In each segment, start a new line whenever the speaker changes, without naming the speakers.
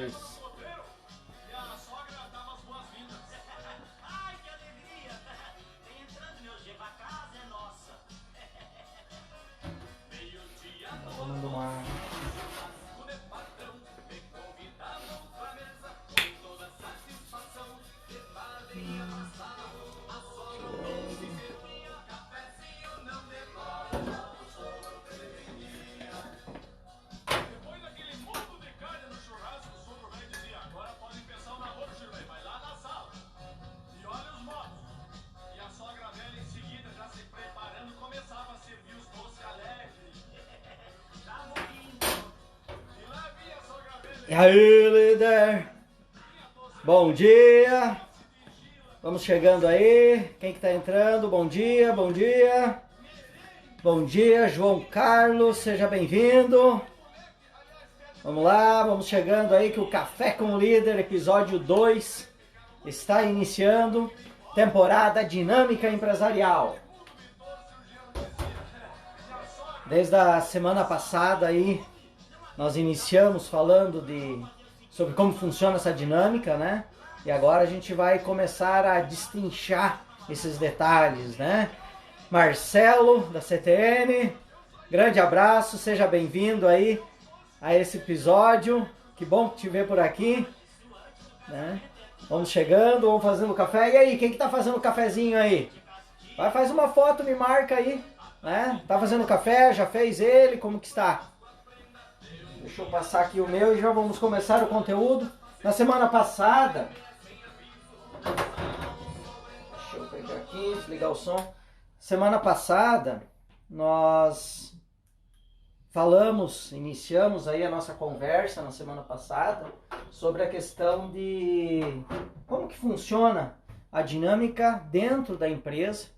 Isso. Tomando uma... E aí, líder? Bom dia! Vamos chegando aí. Quem que tá entrando? Bom dia, bom dia! Bom dia, João Carlos, seja bem-vindo! Vamos lá, vamos chegando aí que o Café com o Líder, episódio 2, está iniciando. Temporada Dinâmica Empresarial. Desde a semana passada aí, nós iniciamos falando sobre como funciona essa dinâmica, né? E agora a gente vai começar a destrinchar esses detalhes, né? Marcelo, da CTN, grande abraço, seja bem-vindo aí a esse episódio. Que bom te ver por aqui, né? Vamos chegando, vamos fazendo café. E aí, quem que tá fazendo cafezinho aí? Vai, faz uma foto, me marca aí, né? Tá fazendo café, já fez ele, como que está? Deixa eu passar aqui o meu e já vamos começar o conteúdo. Na semana passada, deixa eu pegar aqui, desligar o som. Semana passada, nós iniciamos aí a nossa conversa na semana passada sobre a questão de como que funciona a dinâmica dentro da empresa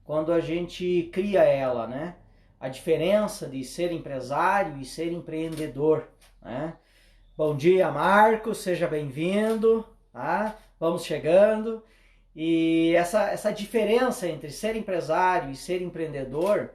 quando a gente cria ela, né? A diferença de ser empresário e ser empreendedor, né? Bom dia, Marcos, seja bem-vindo, tá? Vamos chegando. E essa diferença entre ser empresário e ser empreendedor,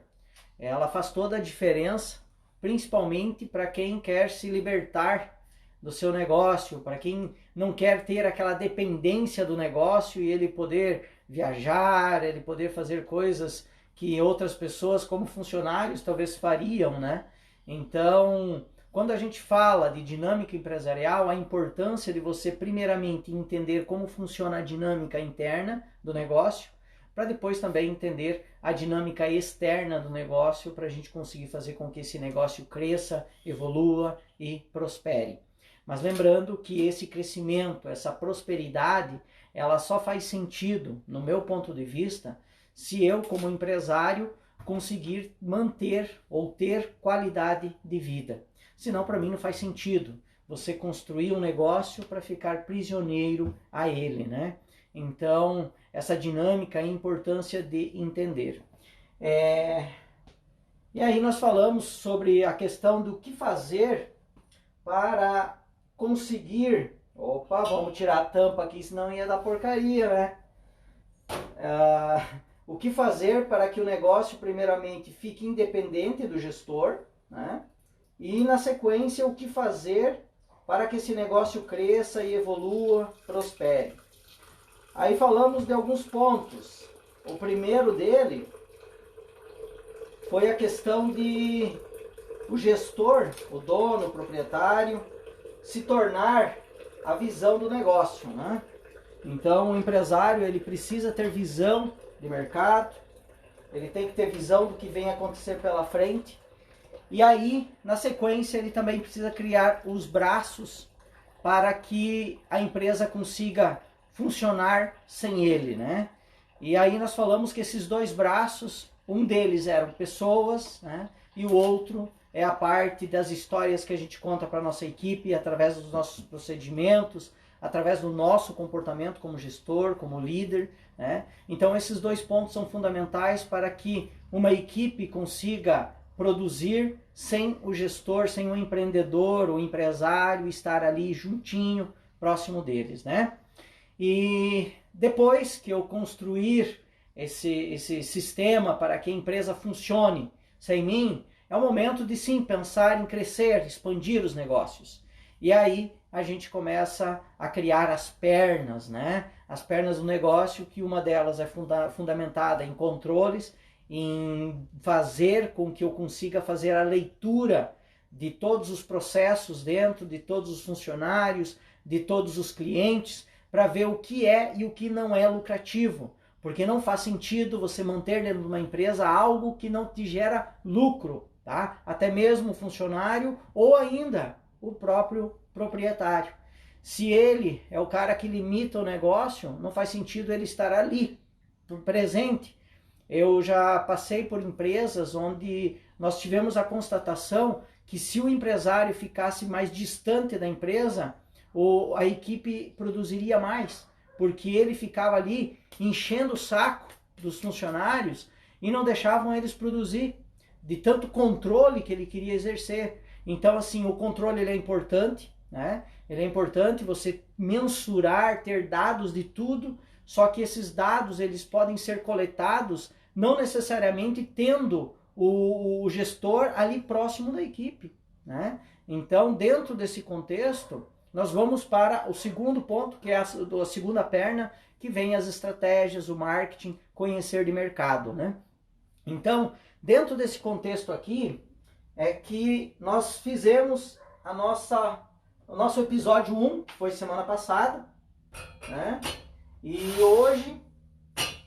ela faz toda a diferença, principalmente para quem quer se libertar do seu negócio, para quem não quer ter aquela dependência do negócio e ele poder viajar, ele poder fazer coisas que outras pessoas como funcionários talvez fariam, né? Então, quando a gente fala de dinâmica empresarial, a importância de você primeiramente entender como funciona a dinâmica interna do negócio, para depois também entender a dinâmica externa do negócio, para a gente conseguir fazer com que esse negócio cresça, evolua e prospere. Mas lembrando que esse crescimento, essa prosperidade, ela só faz sentido, no meu ponto de vista, se eu, como empresário, conseguir manter ou ter qualidade de vida. Senão, para mim, não faz sentido você construir um negócio para ficar prisioneiro a ele, né? Então, essa dinâmica é a importância de entender. E aí nós falamos sobre a questão do que fazer para conseguir... Opa, vamos tirar a tampa aqui, senão ia dar porcaria, né? O que fazer para que o negócio, primeiramente, fique independente do gestor, né? E, na sequência, o que fazer para que esse negócio cresça e evolua, prospere. Aí falamos de alguns pontos. O primeiro dele foi a questão de o gestor, o dono, o proprietário, se tornar a visão do negócio, né? Então, o empresário, ele precisa ter visão de mercado, ele tem que ter visão do que vem acontecer pela frente, e aí, na sequência, ele também precisa criar os braços para que a empresa consiga funcionar sem ele, né? E aí nós falamos que esses dois braços, um deles eram pessoas, né? E o outro é a parte das histórias que a gente conta para a nossa equipe através dos nossos procedimentos, através do nosso comportamento como gestor, como líder, né? Então esses dois pontos são fundamentais para que uma equipe consiga produzir sem o gestor, sem o empreendedor, o empresário estar ali juntinho, próximo deles, né? E depois que eu construir esse sistema para que a empresa funcione sem mim, é o momento de sim pensar em crescer, expandir os negócios. E aí a gente começa a criar as pernas, né? As pernas do negócio, que uma delas é fundamentada em controles, em fazer com que eu consiga fazer a leitura de todos os processos dentro, de todos os funcionários, de todos os clientes, para ver o que é e o que não é lucrativo. Porque não faz sentido você manter dentro de uma empresa algo que não te gera lucro, tá? Até mesmo o funcionário ou ainda o próprio proprietário. Se ele é o cara que limita o negócio, não faz sentido ele estar ali, presente. Eu já passei por empresas onde nós tivemos a constatação que se o empresário ficasse mais distante da empresa, a equipe produziria mais, porque ele ficava ali enchendo o saco dos funcionários e não deixavam eles produzir, de tanto controle que ele queria exercer. Então, assim, o controle ele é importante, né? Ele é importante você mensurar, ter dados de tudo, só que esses dados eles podem ser coletados não necessariamente tendo o gestor ali próximo da equipe, né? Então, dentro desse contexto, nós vamos para o segundo ponto, que é a segunda perna, que vem as estratégias, o marketing, conhecer de mercado, né? Então, dentro desse contexto aqui, é que nós fizemos o nosso episódio 1, que foi semana passada, né? E hoje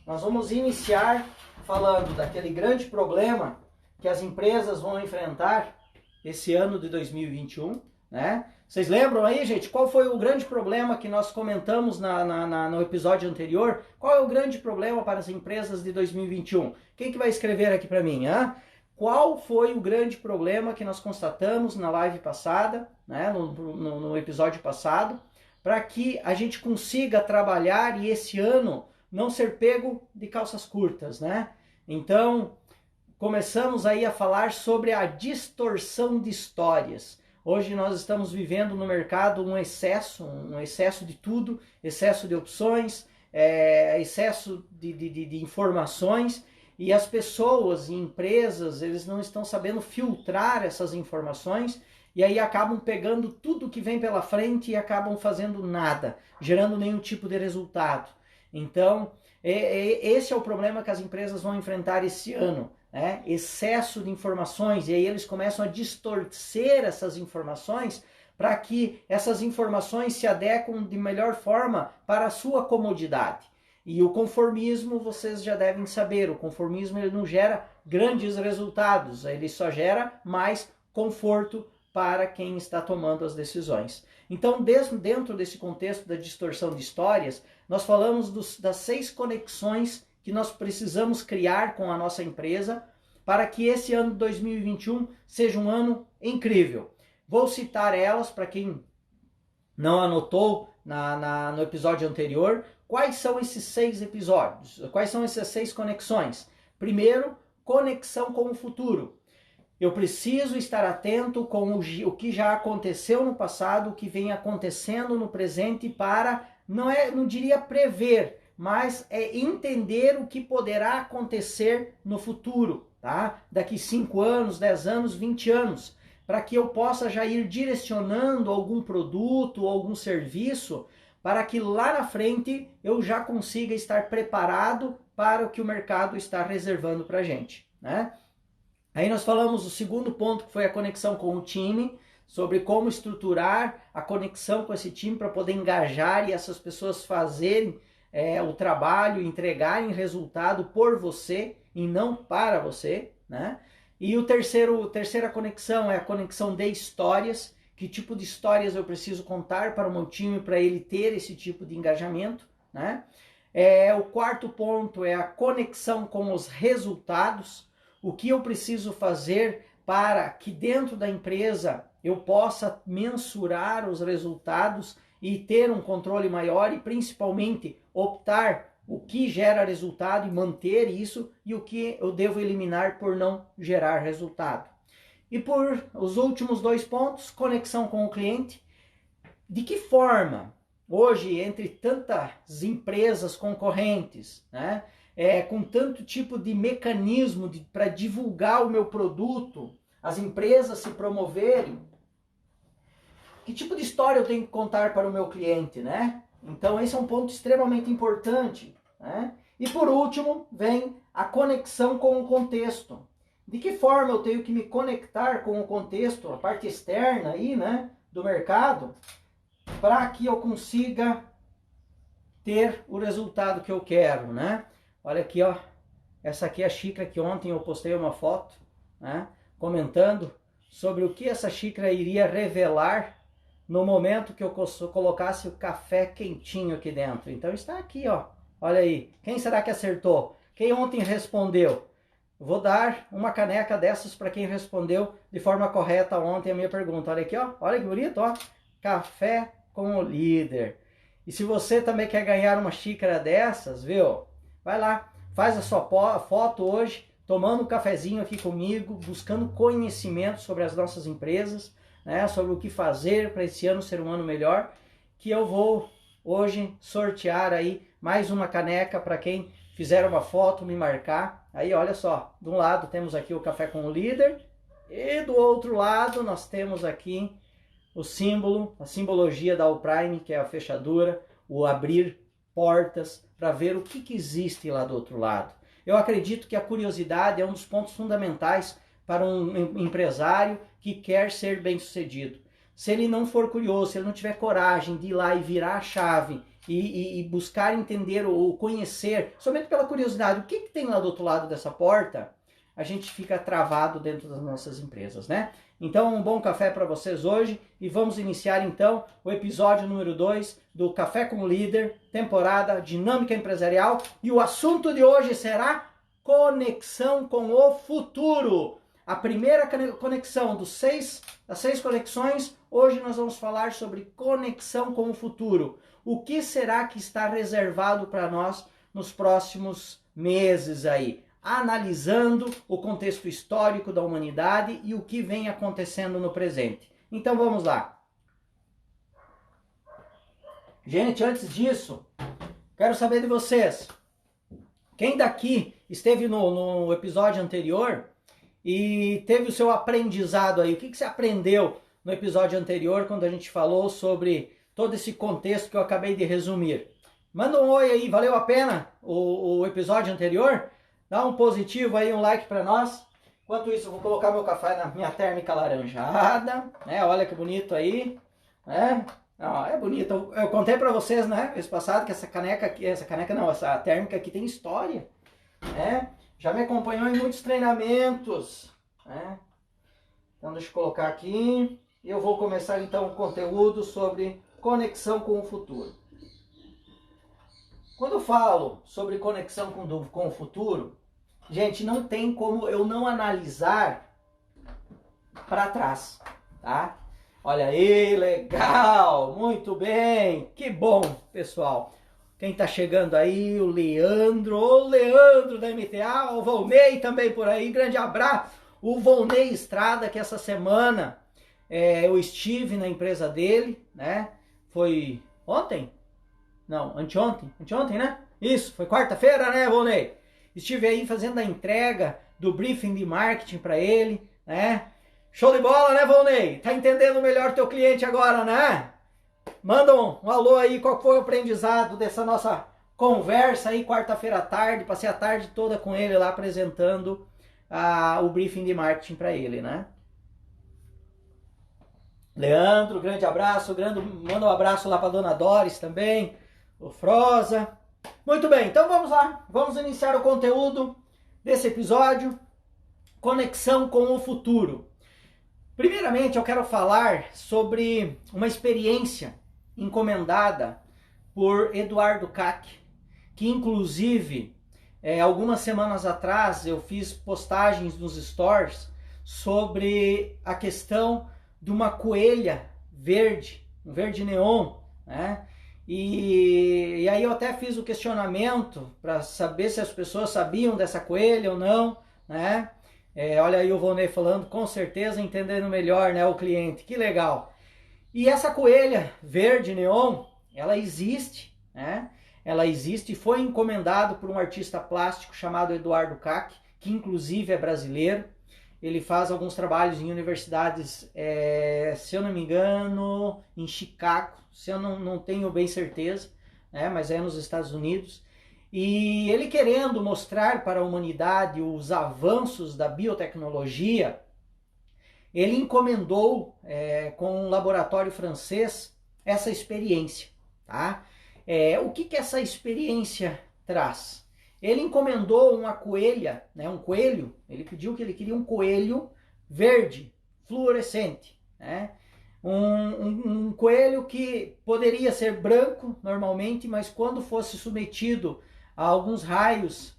nós vamos iniciar falando daquele grande problema que as empresas vão enfrentar esse ano de 2021, né? Vocês lembram aí, gente, qual foi o grande problema que nós comentamos no episódio anterior? Qual é o grande problema para as empresas de 2021? Quem que vai escrever aqui para mim, hein? Qual foi o grande problema que nós constatamos na live passada, né, no episódio passado, para que a gente consiga trabalhar e esse ano não ser pego de calças curtas, né? Então, começamos aí a falar sobre a distorção de histórias. Hoje nós estamos vivendo no mercado um excesso de tudo, excesso de opções, excesso de informações, e as pessoas e empresas, eles não estão sabendo filtrar essas informações e aí acabam pegando tudo que vem pela frente e acabam fazendo nada, gerando nenhum tipo de resultado. Então, esse é o problema que as empresas vão enfrentar esse ano, né? Excesso de informações, e aí eles começam a distorcer essas informações para que essas informações se adequem de melhor forma para a sua comodidade. E o conformismo, vocês já devem saber, o conformismo ele não gera grandes resultados, ele só gera mais conforto para quem está tomando as decisões. Então, dentro desse contexto da distorção de histórias, nós falamos das 6 conexões que nós precisamos criar com a nossa empresa para que esse ano de 2021 seja um ano incrível. Vou citar elas para quem não anotou no episódio anterior. Quais são esses 6 episódios? Quais são essas 6 conexões? Primeiro, conexão com o futuro. Eu preciso estar atento com o que já aconteceu no passado, o que vem acontecendo no presente para, não diria prever, mas entender o que poderá acontecer no futuro, tá? Daqui 5 anos, 10 anos, 20 anos, para que eu possa já ir direcionando algum produto ou algum serviço para que lá na frente eu já consiga estar preparado para o que o mercado está reservando para a gente, né? Aí nós falamos o segundo ponto, que foi a conexão com o time, sobre como estruturar a conexão com esse time para poder engajar e essas pessoas fazerem o trabalho, entregarem resultado por você e não para você, né? E terceira conexão é a conexão de histórias. Que tipo de histórias eu preciso contar para o meu time para ele ter esse tipo de engajamento, né? O quarto ponto é a conexão com os resultados. O que eu preciso fazer para que dentro da empresa eu possa mensurar os resultados e ter um controle maior e principalmente optar o que gera resultado e manter isso e o que eu devo eliminar por não gerar resultado. E por os últimos 2 pontos, conexão com o cliente. De que forma, hoje, entre tantas empresas concorrentes, com tanto tipo de mecanismo para divulgar o meu produto, as empresas se promoverem, que tipo de história eu tenho que contar para o meu cliente, né? Então esse é um ponto extremamente importante, né? E por último, vem a conexão com o contexto. De que forma eu tenho que me conectar com o contexto, a parte externa aí, né, do mercado, para que eu consiga ter o resultado que eu quero, né? Olha aqui, ó. Essa aqui é a xícara que ontem eu postei uma foto, né, comentando sobre o que essa xícara iria revelar no momento que eu colocasse o café quentinho aqui dentro. Então está aqui, ó. Olha aí. Quem será que acertou? Quem ontem respondeu? Vou dar uma caneca dessas para quem respondeu de forma correta ontem a minha pergunta. Olha aqui, ó. Olha que bonito, ó. Café com o líder. E se você também quer ganhar uma xícara dessas, viu? Vai lá, faz a sua foto hoje, tomando um cafezinho aqui comigo, buscando conhecimento sobre as nossas empresas, né, sobre o que fazer para esse ano ser um ano melhor, que eu vou hoje sortear aí mais uma caneca para quem fizer uma foto, me marcar. Aí olha só, de um lado temos aqui o Café com o Líder e do outro lado nós temos aqui o símbolo, a simbologia da Allprime, que é a fechadura, o abrir portas para ver o que existe lá do outro lado. Eu acredito que a curiosidade é um dos pontos fundamentais para um empresário que quer ser bem-sucedido. Se ele não for curioso, se ele não tiver coragem de ir lá e virar a chave e buscar entender ou conhecer, somente pela curiosidade, o que tem lá do outro lado dessa porta, a gente fica travado dentro das nossas empresas, né? Então, um bom café para vocês hoje e vamos iniciar então o episódio número 2 do Café com o Líder, temporada Dinâmica Empresarial, e o assunto de hoje será conexão com o futuro. A primeira conexão das 6 conexões, hoje nós vamos falar sobre conexão com o futuro. O que será que está reservado para nós nos próximos meses aí? Analisando o contexto histórico da humanidade e o que vem acontecendo no presente. Então vamos lá. Gente, antes disso, quero saber de vocês. Quem daqui esteve no episódio anterior e teve o seu aprendizado aí? O que você aprendeu no episódio anterior quando a gente falou sobre todo esse contexto que eu acabei de resumir? Manda um oi aí, valeu a pena o episódio anterior? Dá um positivo aí, um like para nós. Enquanto isso, eu vou colocar meu café na minha térmica laranjada, né? Olha que bonito aí, né? Não, é bonito. Eu contei para vocês, né, mês passado, que essa térmica aqui tem história, né? Já me acompanhou em muitos treinamentos, né? Então deixa eu colocar aqui e eu vou começar então o conteúdo sobre conexão com o futuro. Quando eu falo sobre conexão com o futuro, gente, não tem como eu não analisar para trás, tá? Olha aí, legal, muito bem, que bom, pessoal. Quem tá chegando aí, o Leandro da MTA, o Volney também por aí, grande abraço. O Volney Estrada, que essa semana eu estive na empresa dele, né? Foi ontem? Não, anteontem, né? Isso, foi quarta-feira, né, Volney? Estive aí fazendo a entrega do briefing de marketing para ele, né? Show de bola, né, Volney? Tá entendendo melhor teu cliente agora, né? Manda um alô aí, qual foi o aprendizado dessa nossa conversa aí quarta-feira à tarde? Passei a tarde toda com ele lá apresentando o briefing de marketing para ele, né? Leandro, grande abraço, manda um abraço lá para dona Doris também, o Froza. Muito bem, então vamos lá, vamos iniciar o conteúdo desse episódio, conexão com o futuro. Primeiramente, eu quero falar sobre uma experiência encomendada por Eduardo Kac, que inclusive, algumas semanas atrás, eu fiz postagens nos stories sobre a questão de uma coelha verde, um verde neon, né? E aí eu até fiz o questionamento para saber se as pessoas sabiam dessa coelha ou não, né? Olha aí o Volney falando, com certeza entendendo melhor, né, o cliente, que legal. E essa coelha verde neon, ela existe, né? Ela existe e foi encomendado por um artista plástico chamado Eduardo Kac, que inclusive é brasileiro. ele faz alguns trabalhos em universidades, se eu não me engano, em Chicago, se eu não tenho bem certeza, né, mas é nos Estados Unidos. E ele querendo mostrar para a humanidade os avanços da biotecnologia, ele encomendou com um laboratório francês essa experiência. Tá? O que essa experiência traz? Ele encomendou uma coelha, né, um coelho, ele pediu que ele queria um coelho verde, fluorescente, né? Um coelho que poderia ser branco normalmente, mas quando fosse submetido a alguns raios,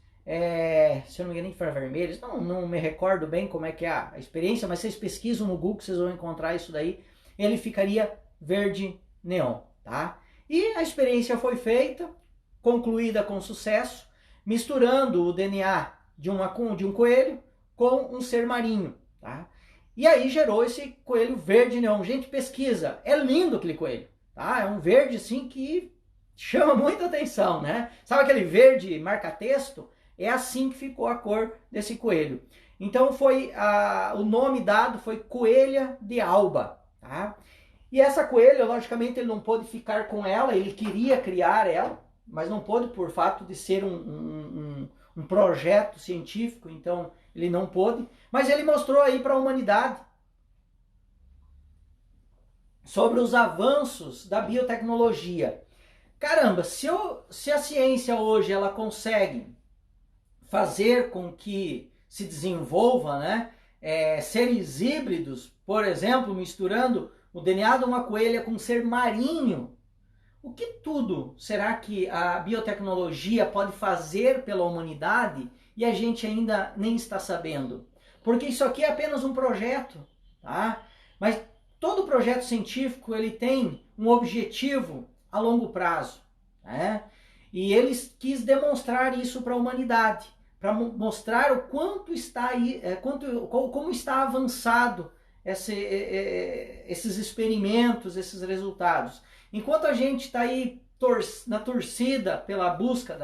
se eu não me engano, infravermelhos, não me recordo bem como é que é a experiência, mas vocês pesquisam no Google, vocês vão encontrar isso daí, ele ficaria verde neon, tá? E a experiência foi feita, concluída com sucesso, misturando o DNA de um coelho com um ser marinho, tá? E aí gerou esse coelho verde neon. Gente, pesquisa, é lindo aquele coelho, tá? É um verde assim que chama muita atenção, né? Sabe aquele verde marca-texto? É assim que ficou a cor desse coelho. Então o nome dado foi coelha de alba, tá? E essa coelha, logicamente, ele não pôde ficar com ela, ele queria criar ela, mas não pôde por fato de ser um projeto científico, então ele não pôde. Mas ele mostrou aí para a humanidade sobre os avanços da biotecnologia. Caramba, se a ciência hoje ela consegue fazer com que se desenvolva, né, seres híbridos, por exemplo, misturando o DNA de uma coelha com um ser marinho, o que tudo será que a biotecnologia pode fazer pela humanidade e a gente ainda nem está sabendo? Porque isso aqui é apenas um projeto, tá? Mas todo projeto científico ele tem um objetivo a longo prazo, né? E ele quis demonstrar isso para a humanidade, para mostrar o quanto está aí, como está avançado esses experimentos, esses resultados. Enquanto a gente está aí na torcida pela busca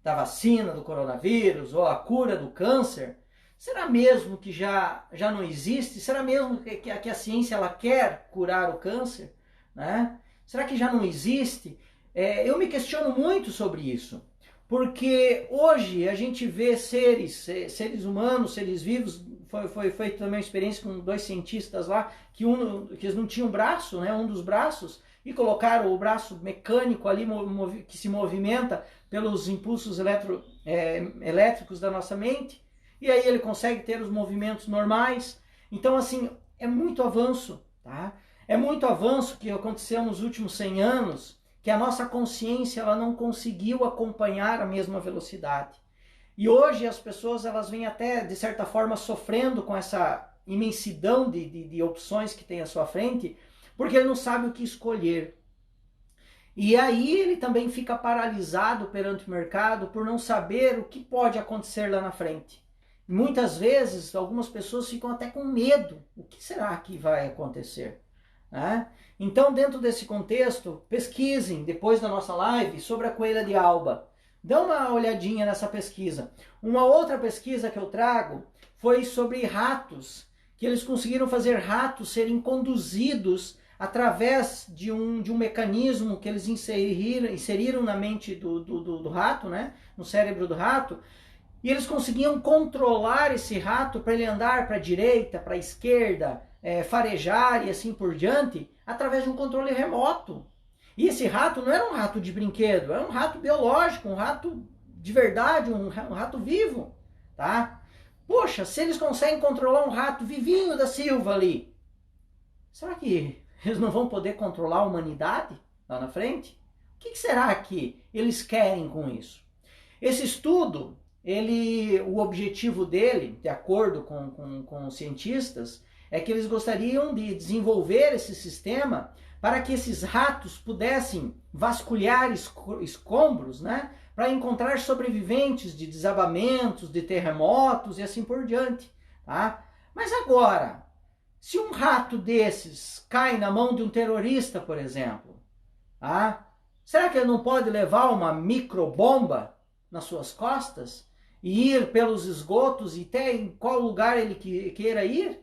da vacina do coronavírus ou a cura do câncer, será mesmo que já não existe? Será mesmo que a ciência ela quer curar o câncer? Né? Será que já não existe? Eu me questiono muito sobre isso, porque hoje a gente vê seres humanos, seres vivos. Foi feita também uma experiência com 2 cientistas lá, que eles não tinham braço, né, um dos braços, e colocaram o braço mecânico ali, que se movimenta pelos impulsos elétricos da nossa mente, e aí ele consegue ter os movimentos normais. Então, assim, é muito avanço, tá? É muito avanço que aconteceu nos últimos 100 anos, que a nossa consciência ela não conseguiu acompanhar a mesma velocidade. E hoje as pessoas elas vêm até, de certa forma, sofrendo com essa imensidão de opções que tem à sua frente, porque ele não sabe o que escolher. E aí ele também fica paralisado perante o mercado por não saber o que pode acontecer lá na frente. Muitas vezes, algumas pessoas ficam até com medo. O que será que vai acontecer? Né? Então, dentro desse contexto, pesquisem, depois da nossa live, sobre a coelha de alba. Dá uma olhadinha nessa pesquisa. Uma outra pesquisa que eu trago foi sobre ratos, que eles conseguiram fazer ratos serem conduzidos através de um mecanismo que eles inseriram na mente do rato, né? No cérebro do rato, e eles conseguiam controlar esse rato para ele andar para a direita, para a esquerda, farejar e assim por diante, através de um controle remoto. E esse rato não era um rato de brinquedo, era um rato biológico, um rato de verdade, um rato vivo, tá? Poxa, se eles conseguem controlar um rato vivinho da Silva ali, será que eles não vão poder controlar a humanidade lá na frente? O que será que eles querem com isso? Esse estudo, o objetivo dele, de acordo com os cientistas, é que eles gostariam de desenvolver esse sistema para que esses ratos pudessem vasculhar escombros, né, para encontrar sobreviventes de desabamentos, de terremotos e assim por diante. Tá? Mas agora, se um rato desses cai na mão de um terrorista, por exemplo, tá? Será que ele não pode levar uma microbomba nas suas costas? ir pelos esgotos e até em qual lugar ele queira ir,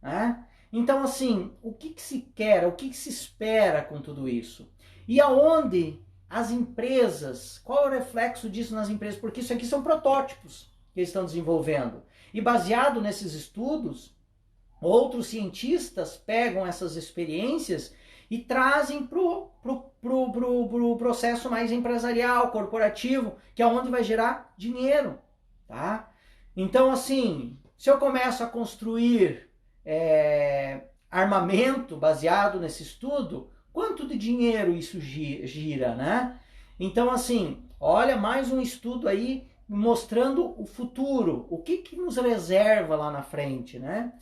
né? Então, assim, o que se quer, o que se espera com tudo isso? E aonde as empresas, qual é o reflexo disso nas empresas? Porque isso aqui são protótipos que eles estão desenvolvendo. E baseado nesses estudos, outros cientistas pegam essas experiências e trazem para o processo mais empresarial, corporativo, que é onde vai gerar dinheiro, tá? Então, assim, se eu começo a construir armamento baseado nesse estudo, quanto de dinheiro isso gira, né? Então, assim, olha mais um estudo aí mostrando o futuro, o que nos reserva lá na frente, né?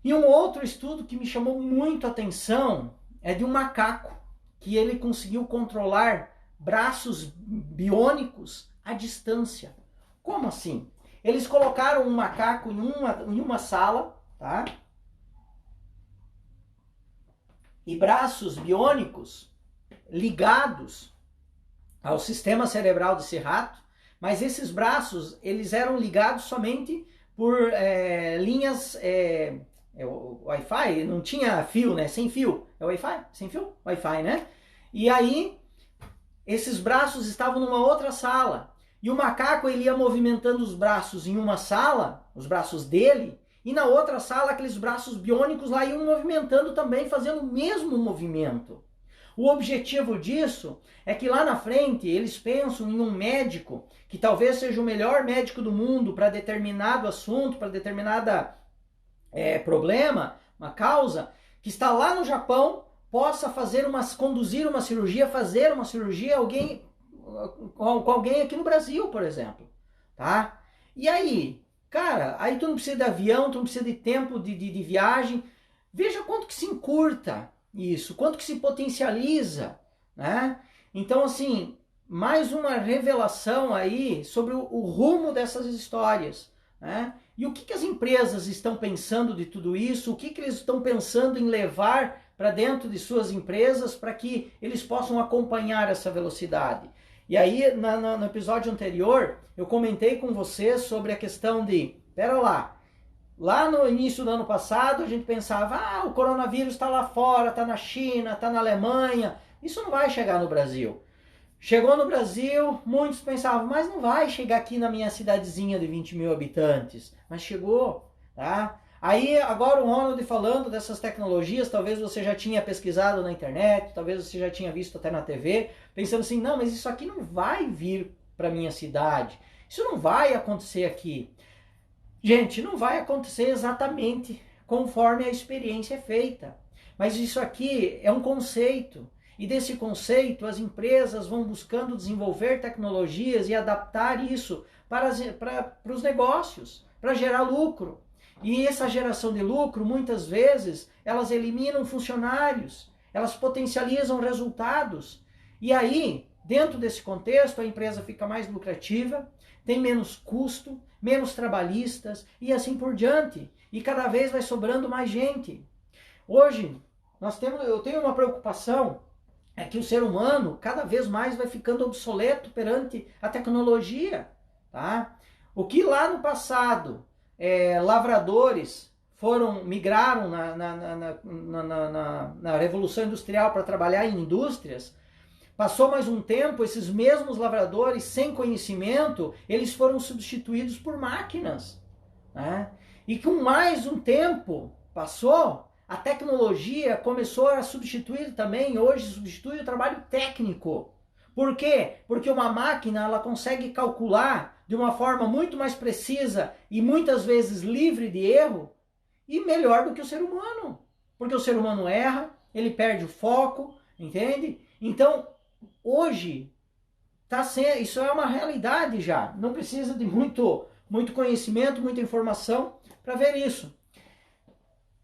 E um outro estudo que me chamou muito a atenção é de um macaco, que ele conseguiu controlar braços biônicos à distância. Como assim? Eles colocaram um macaco em uma sala, tá? E braços biônicos ligados ao sistema cerebral desse rato, mas esses braços, eles eram ligados somente por linhas Wi-Fi, não tinha fio, né? Sem fio. É Wi-Fi? Sem fio? Wi-Fi, né? E aí, esses braços estavam numa outra sala. E o macaco, ele ia movimentando os braços em uma sala, os braços dele, e na outra sala, aqueles braços biônicos lá iam movimentando também, fazendo o mesmo movimento. O objetivo disso é que lá na frente eles pensam em um médico que talvez seja o melhor médico do mundo para determinado assunto, para determinada problema, uma causa, que está lá no Japão, possa conduzir uma cirurgia, fazer uma cirurgia com alguém aqui no Brasil, por exemplo. Tá? E aí, cara, aí tu não precisa de avião, tu não precisa de tempo de viagem. Veja quanto que se encurta isso, quanto que se potencializa, né? Então, assim, mais uma revelação aí sobre o rumo dessas histórias, né? E o que as empresas estão pensando de tudo isso? O que eles estão pensando em levar para dentro de suas empresas para que eles possam acompanhar essa velocidade? E aí, no episódio anterior, eu comentei com vocês sobre a questão de, pera lá no início do ano passado, a gente pensava, o coronavírus está lá fora, está na China, está na Alemanha, isso não vai chegar no Brasil. Chegou no Brasil, muitos pensavam, mas não vai chegar aqui na minha cidadezinha de 20 mil habitantes. Mas chegou, tá? Aí, agora o Ronald falando dessas tecnologias, talvez você já tinha pesquisado na internet, talvez você já tinha visto até na TV, pensando assim, não, mas isso aqui não vai vir para minha cidade. Isso não vai acontecer aqui. Gente, não vai acontecer exatamente conforme a experiência é feita. Mas isso aqui é um conceito. E desse conceito, as empresas vão buscando desenvolver tecnologias e adaptar isso para os negócios, para gerar lucro. E essa geração de lucro, muitas vezes, elas eliminam funcionários, elas potencializam resultados. E aí, dentro desse contexto, a empresa fica mais lucrativa, tem menos custo, menos trabalhistas e assim por diante. E cada vez vai sobrando mais gente. Hoje, eu tenho uma preocupação, é que o ser humano cada vez mais vai ficando obsoleto perante a tecnologia. Tá? O que lá no passado lavradores migraram na Revolução Industrial para trabalhar em indústrias, passou mais um tempo, esses mesmos lavradores, sem conhecimento, eles foram substituídos por máquinas. Né? E com mais um tempo passou, a tecnologia começou a substituir também, hoje substitui o trabalho técnico. Por quê? Porque uma máquina ela consegue calcular de uma forma muito mais precisa e muitas vezes livre de erro e melhor do que o ser humano. Porque o ser humano erra, ele perde o foco, entende? Então, hoje, isso é uma realidade já. Não precisa de muito conhecimento, muita informação para ver isso.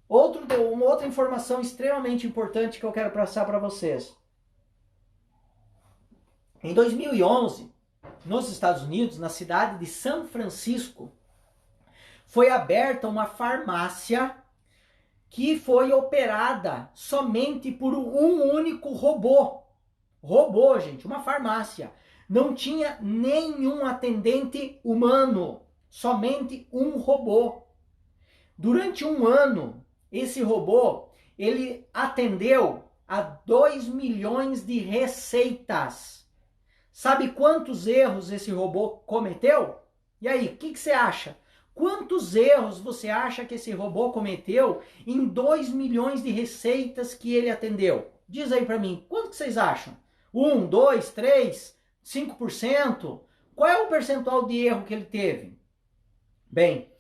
Uma outra informação extremamente importante que eu quero passar para vocês. Em 2011, nos Estados Unidos, na cidade de São Francisco, foi aberta uma farmácia que foi operada somente por um único robô. Robô, gente, uma farmácia. Não tinha nenhum atendente humano, somente um robô. Durante um ano, esse robô, ele atendeu a 2 milhões de receitas. Sabe quantos erros esse robô cometeu? E aí, o que você acha? Quantos erros você acha que esse robô cometeu em 2 milhões de receitas que ele atendeu? Diz aí para mim, quanto que vocês acham? 1, 2, 3, 5%? Qual é o percentual de erro que ele teve? Bem,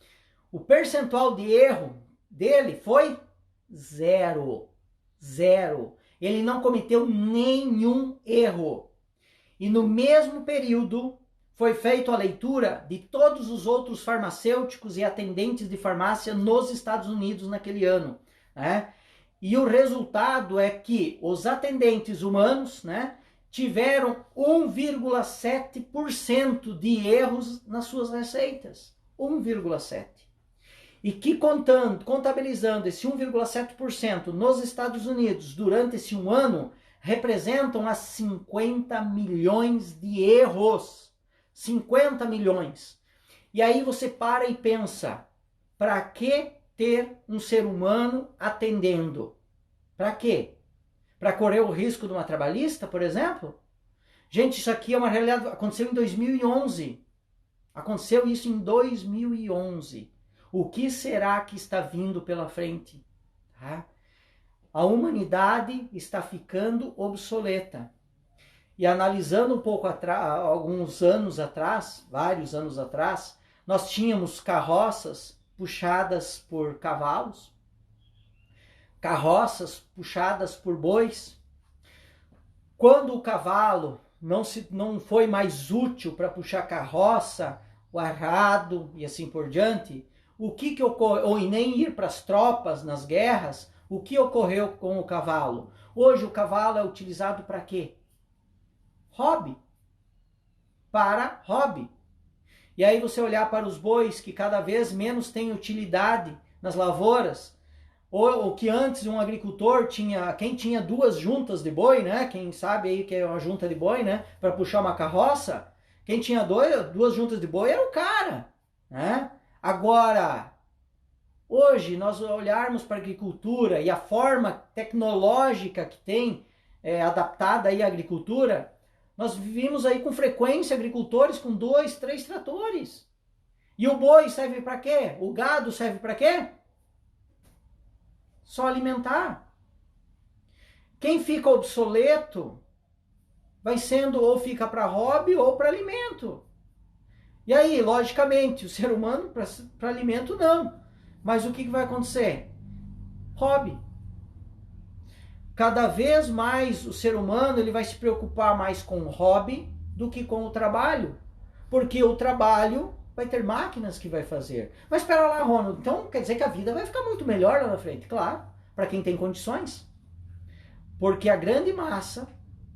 o percentual de erro dele foi 0. 0. Ele não cometeu nenhum erro. E no mesmo período foi feita a leitura de todos os outros farmacêuticos e atendentes de farmácia nos Estados Unidos naquele ano, né? E o resultado é que os atendentes humanos, né, tiveram 1,7% de erros nas suas receitas. 1,7%. E que contabilizando esse 1,7% nos Estados Unidos durante esse um ano, representam a 50 milhões de erros. 50 milhões. E aí você para e pensa, para que ter um ser humano atendendo? Para quê? Para correr o risco de uma trabalhista, por exemplo? Gente, isso aqui é uma realidade, aconteceu em 2011. Aconteceu isso em 2011. O que será que está vindo pela frente? Tá? A humanidade está ficando obsoleta. E analisando um pouco alguns anos atrás, vários anos atrás, nós tínhamos carroças puxadas por cavalos, carroças puxadas por bois. Quando o cavalo não foi mais útil para puxar carroça, o arado e assim por diante, o que ocorreu, ou nem ir para as tropas nas guerras, o que ocorreu com o cavalo? Hoje o cavalo é utilizado para quê? Hobby. Para hobby. E aí você olhar para os bois que cada vez menos têm utilidade nas lavouras, ou que antes um agricultor tinha, quem tinha 2 juntas de boi, né? Quem sabe aí que é uma junta de boi, né? Para puxar uma carroça, quem tinha 2 juntas de boi era o cara, né? Agora, hoje nós olharmos para a agricultura e a forma tecnológica que tem adaptada aí à agricultura, nós vivemos aí com frequência agricultores com 2, 3 tratores. E o boi serve para quê? O gado serve para quê? Só alimentar. Quem fica obsoleto vai sendo ou fica para hobby ou para alimento. E aí, logicamente, o ser humano para alimento não. Mas o que vai acontecer? Hobby. Cada vez mais o ser humano ele vai se preocupar mais com o hobby do que com o trabalho. Porque o trabalho vai ter máquinas que vai fazer. Mas espera lá, Ronald, então quer dizer que a vida vai ficar muito melhor lá na frente? Claro, para quem tem condições. Porque a grande massa,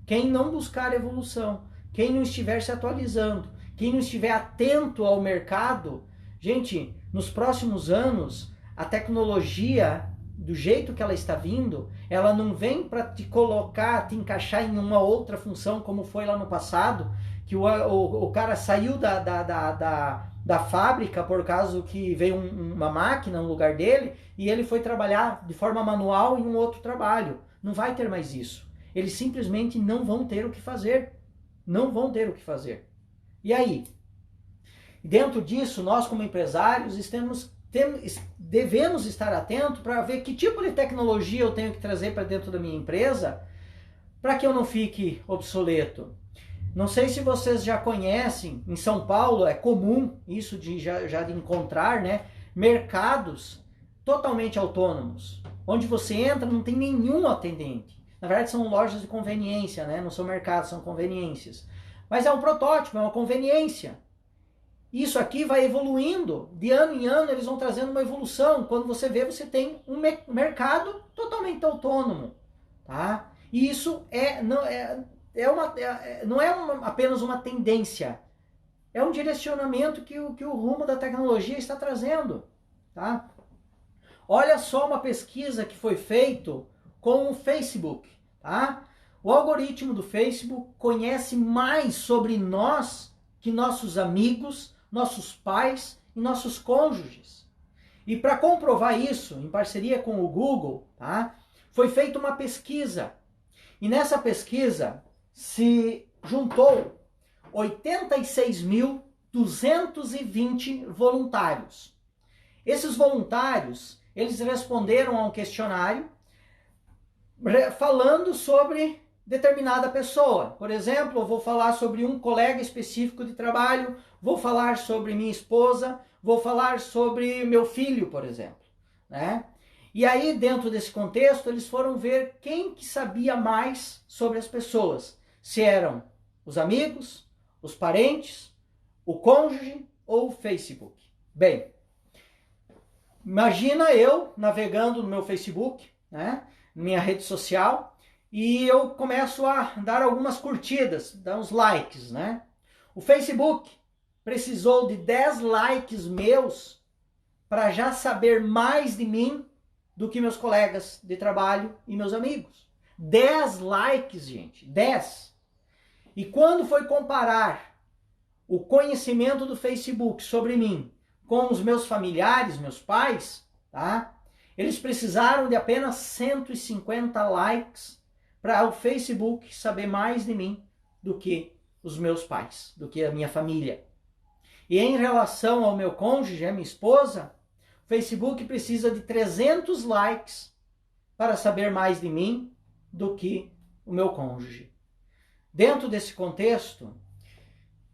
quem não buscar evolução, quem não estiver se atualizando, quem não estiver atento ao mercado, gente, nos próximos anos, a tecnologia, do jeito que ela está vindo, ela não vem para te colocar, te encaixar em uma outra função, como foi lá no passado, que o cara saiu da fábrica por causa que veio uma máquina no lugar dele, e ele foi trabalhar de forma manual em um outro trabalho. Não vai ter mais isso. Eles simplesmente não vão ter o que fazer. Não vão ter o que fazer. E aí? Dentro disso, nós como empresários devemos estar atentos para ver que tipo de tecnologia eu tenho que trazer para dentro da minha empresa para que eu não fique obsoleto. Não sei se vocês já conhecem, em São Paulo é comum isso já de encontrar, né, mercados totalmente autônomos, onde você entra não tem nenhum atendente. Na verdade são lojas de conveniência, né, não são mercados, são conveniências. Mas é um protótipo, é uma conveniência. Isso aqui vai evoluindo, de ano em ano eles vão trazendo uma evolução. Quando você vê, você tem um mercado totalmente autônomo, tá? E isso não é apenas uma tendência, é um direcionamento que o rumo da tecnologia está trazendo, tá? Olha só uma pesquisa que foi feita com o Facebook, tá? O algoritmo do Facebook conhece mais sobre nós que nossos amigos, nossos pais e nossos cônjuges. E para comprovar isso, em parceria com o Google, tá, foi feita uma pesquisa. E nessa pesquisa se juntou 86.220 voluntários. Esses voluntários, eles responderam a um questionário falando sobre determinada pessoa. Por exemplo, eu vou falar sobre um colega específico de trabalho, vou falar sobre minha esposa, vou falar sobre meu filho, por exemplo, né? E aí, dentro desse contexto, eles foram ver quem que sabia mais sobre as pessoas. Se eram os amigos, os parentes, o cônjuge ou o Facebook. Bem, imagina eu navegando no meu Facebook, né, minha rede social, e eu começo a dar algumas curtidas, dar uns likes, né? O Facebook precisou de 10 likes meus para já saber mais de mim do que meus colegas de trabalho e meus amigos. 10 likes, gente, 10. E quando foi comparar o conhecimento do Facebook sobre mim com os meus familiares, meus pais, tá? Eles precisaram de apenas 150 likes para o Facebook saber mais de mim do que os meus pais, do que a minha família. E em relação ao meu cônjuge, a minha esposa, o Facebook precisa de 300 likes para saber mais de mim do que o meu cônjuge. Dentro desse contexto,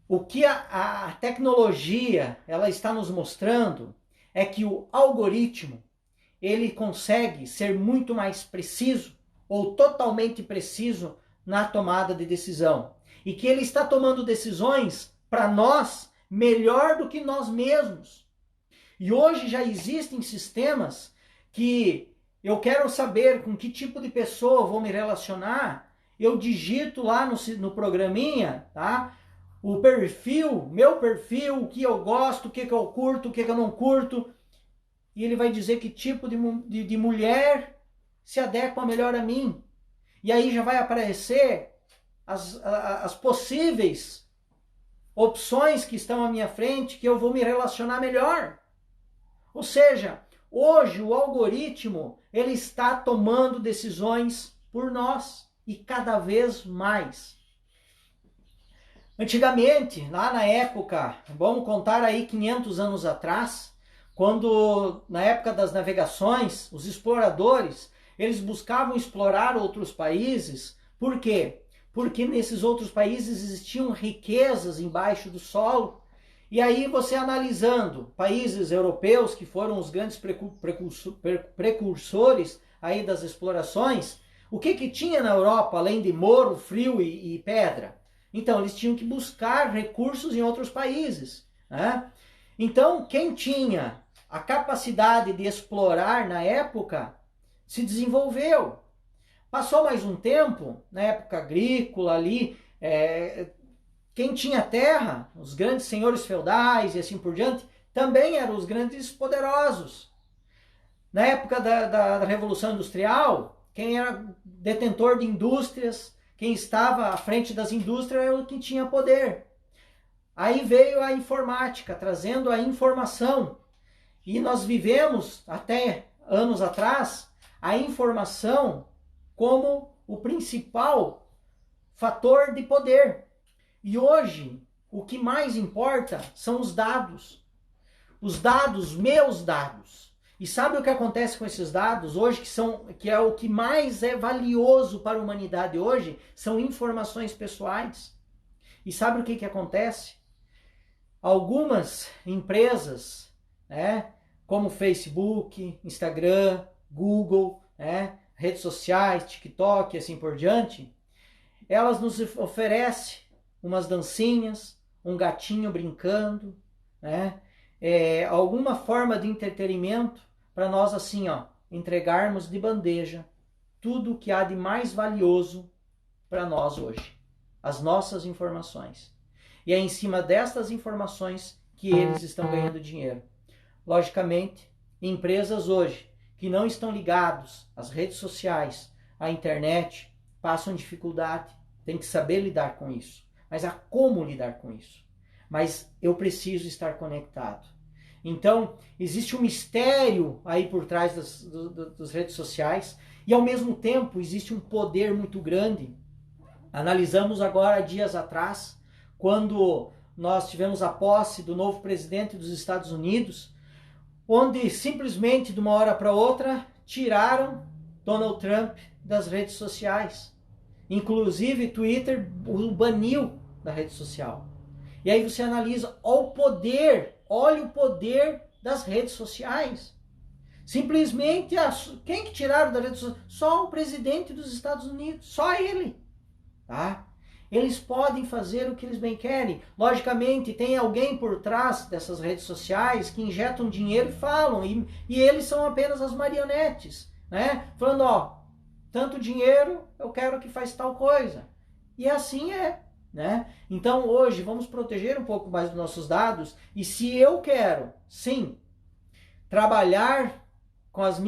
o que a tecnologia ela está nos mostrando é que o algoritmo ele consegue ser muito mais preciso ou totalmente preciso na tomada de decisão. E que ele está tomando decisões para nós melhor do que nós mesmos. E hoje já existem sistemas que eu quero saber com que tipo de pessoa eu vou me relacionar, eu digito lá no programinha, tá? O perfil, meu perfil, o que eu gosto, o que eu curto, o que eu não curto. E ele vai dizer que tipo de mulher se adequa melhor a mim. E aí já vai aparecer as possíveis opções que estão à minha frente, que eu vou me relacionar melhor. Ou seja, hoje o algoritmo ele está tomando decisões por nós e cada vez mais. Antigamente, lá na época, vamos contar aí 500 anos atrás, quando na época das navegações, os exploradores, eles buscavam explorar outros países. Por quê? Porque nesses outros países existiam riquezas embaixo do solo. E aí você analisando países europeus que foram os grandes precursores aí das explorações, o que tinha na Europa além de morro, frio e pedra? Então eles tinham que buscar recursos em outros países, né? Então quem tinha a capacidade de explorar na época se desenvolveu. Passou mais um tempo, na época agrícola ali, quem tinha terra, os grandes senhores feudais e assim por diante, também eram os grandes poderosos. Na época da Revolução Industrial, quem era detentor de indústrias, quem estava à frente das indústrias era o que tinha poder. Aí veio a informática, trazendo a informação. E nós vivemos, até anos atrás, a informação como o principal fator de poder. E hoje, o que mais importa são os dados. Os dados, meus dados. E sabe o que acontece com esses dados hoje, que é o que mais é valioso para a humanidade hoje? São informações pessoais. E sabe o que acontece? Algumas empresas, né, como Facebook, Instagram, Google, né, redes sociais, TikTok e assim por diante, elas nos oferecem umas dancinhas, um gatinho brincando, né, alguma forma de entretenimento para nós assim, entregarmos de bandeja tudo o que há de mais valioso para nós hoje, as nossas informações. E é em cima destas informações que eles estão ganhando dinheiro. Logicamente, empresas hoje que não estão ligados às redes sociais, à internet, passam dificuldade, tem que saber lidar com isso. Mas há como lidar com isso. Mas eu preciso estar conectado. Então, existe um mistério aí por trás das redes sociais e, ao mesmo tempo, existe um poder muito grande. Analisamos agora, dias atrás, quando nós tivemos a posse do novo presidente dos Estados Unidos, onde simplesmente, de uma hora para outra, tiraram Donald Trump das redes sociais. Inclusive, Twitter o baniu da rede social. E aí você analisa, olha o poder das redes sociais. Simplesmente, quem que tiraram da rede social? Só o presidente dos Estados Unidos, só ele. Tá? Eles podem fazer o que eles bem querem. Logicamente, tem alguém por trás dessas redes sociais que injetam dinheiro e falam, e eles são apenas as marionetes, né? Falando, ó, tanto dinheiro, eu quero que faz tal coisa. E assim é. Né? Então hoje vamos proteger um pouco mais dos nossos dados, e se eu quero, sim, trabalhar com a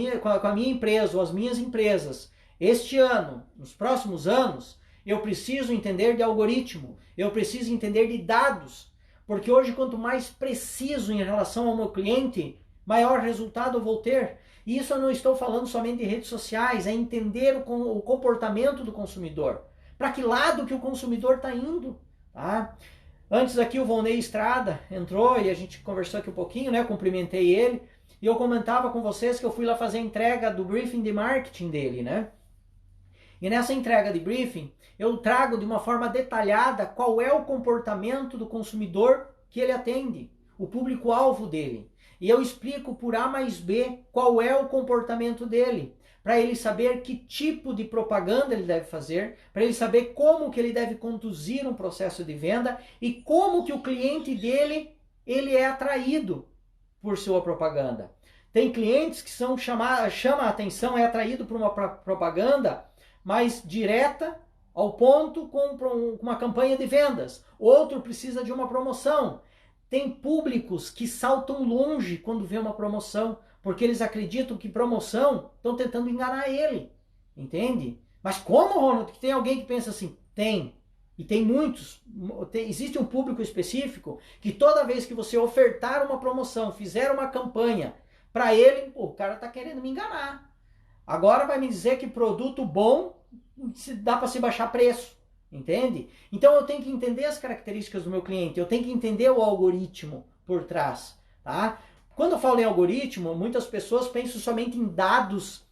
minha empresa ou as minhas empresas este ano, nos próximos anos, eu preciso entender de algoritmo, eu preciso entender de dados, porque hoje quanto mais preciso em relação ao meu cliente, maior resultado eu vou ter. E isso eu não estou falando somente de redes sociais, é entender o comportamento do consumidor. Para que lado que o consumidor está indo, tá? Antes aqui o Volney Estrada entrou e a gente conversou aqui um pouquinho, né? Cumprimentei ele e eu comentava com vocês que eu fui lá fazer a entrega do briefing de marketing dele, né? E nessa entrega de briefing eu trago de uma forma detalhada qual é o comportamento do consumidor que ele atende, o público-alvo dele. E eu explico por A mais B qual é o comportamento dele, para ele saber que tipo de propaganda ele deve fazer, para ele saber como que ele deve conduzir um processo de venda e como que o cliente dele ele é atraído por sua propaganda. Tem clientes que chama a atenção, é atraído por uma propaganda mais direta, ao ponto, com uma campanha de vendas. Outro precisa de uma promoção. Tem públicos que saltam longe quando vê uma promoção, porque eles acreditam que promoção estão tentando enganar ele, entende? Mas como, Ronald, que tem alguém que pensa assim? Tem, e tem muitos. Existe um público específico que toda vez que você ofertar uma promoção, fizer uma campanha, para ele, pô, o cara está querendo me enganar. Agora vai me dizer que produto bom dá para se baixar preço, entende? Então eu tenho que entender as características do meu cliente, eu tenho que entender o algoritmo por trás, tá? Quando eu falo em algoritmo, muitas pessoas pensam somente em dados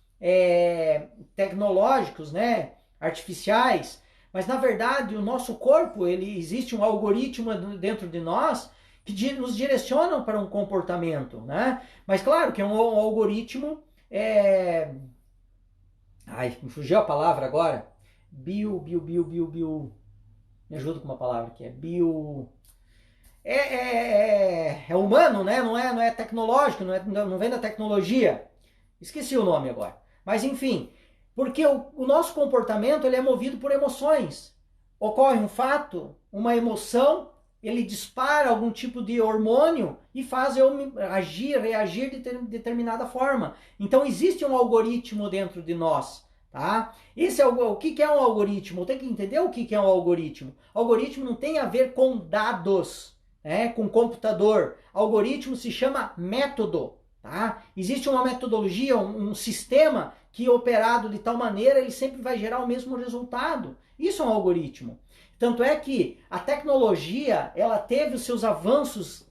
tecnológicos, né, artificiais, mas na verdade o nosso corpo, existe um algoritmo dentro de nós que nos direcionam para um comportamento, né? Mas claro que é um algoritmo, me fugiu a palavra agora, bio, me ajuda com uma palavra que é bio... É humano, né? Não é tecnológico, não vem da tecnologia. Esqueci o nome agora. Mas enfim, porque o nosso comportamento ele é movido por emoções. Ocorre um fato, uma emoção, ele dispara algum tipo de hormônio e faz eu reagir de determinada forma. Então existe um algoritmo dentro de nós. Tá? O que é um algoritmo? Tem que entender o que é um algoritmo. Algoritmo não tem a ver com dados, com computador. Algoritmo se chama método. Tá? Existe uma metodologia, um sistema que operado de tal maneira ele sempre vai gerar o mesmo resultado. Isso é um algoritmo. Tanto é que a tecnologia ela teve os seus avanços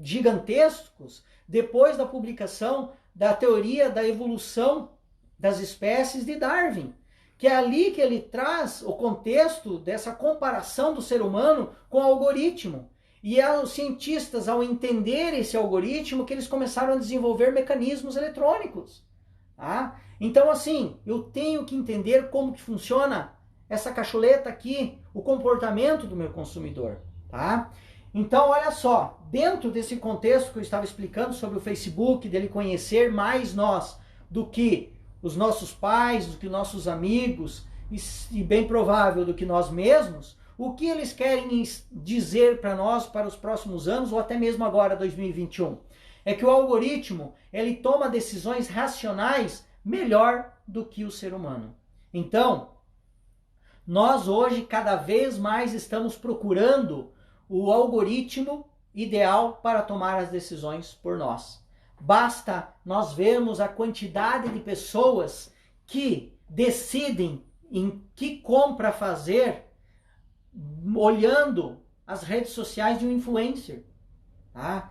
gigantescos depois da publicação da teoria da evolução das espécies de Darwin, que é ali que ele traz o contexto dessa comparação do ser humano com o algoritmo. E os cientistas, ao entender esse algoritmo, que eles começaram a desenvolver mecanismos eletrônicos. Tá? Então, assim, eu tenho que entender como que funciona essa cacholeta aqui, o comportamento do meu consumidor. Tá? Então, olha só, dentro desse contexto que eu estava explicando sobre o Facebook, dele conhecer mais nós do que os nossos pais, do que nossos amigos, e bem provável do que nós mesmos, o que eles querem dizer para nós para os próximos anos, ou até mesmo agora, 2021? É que o algoritmo, ele toma decisões racionais melhor do que o ser humano. Então, Nós hoje cada vez mais estamos procurando o algoritmo ideal para tomar as decisões por nós. Basta nós vermos a quantidade de pessoas que decidem em que compra fazer olhando as redes sociais de um influencer. Tá?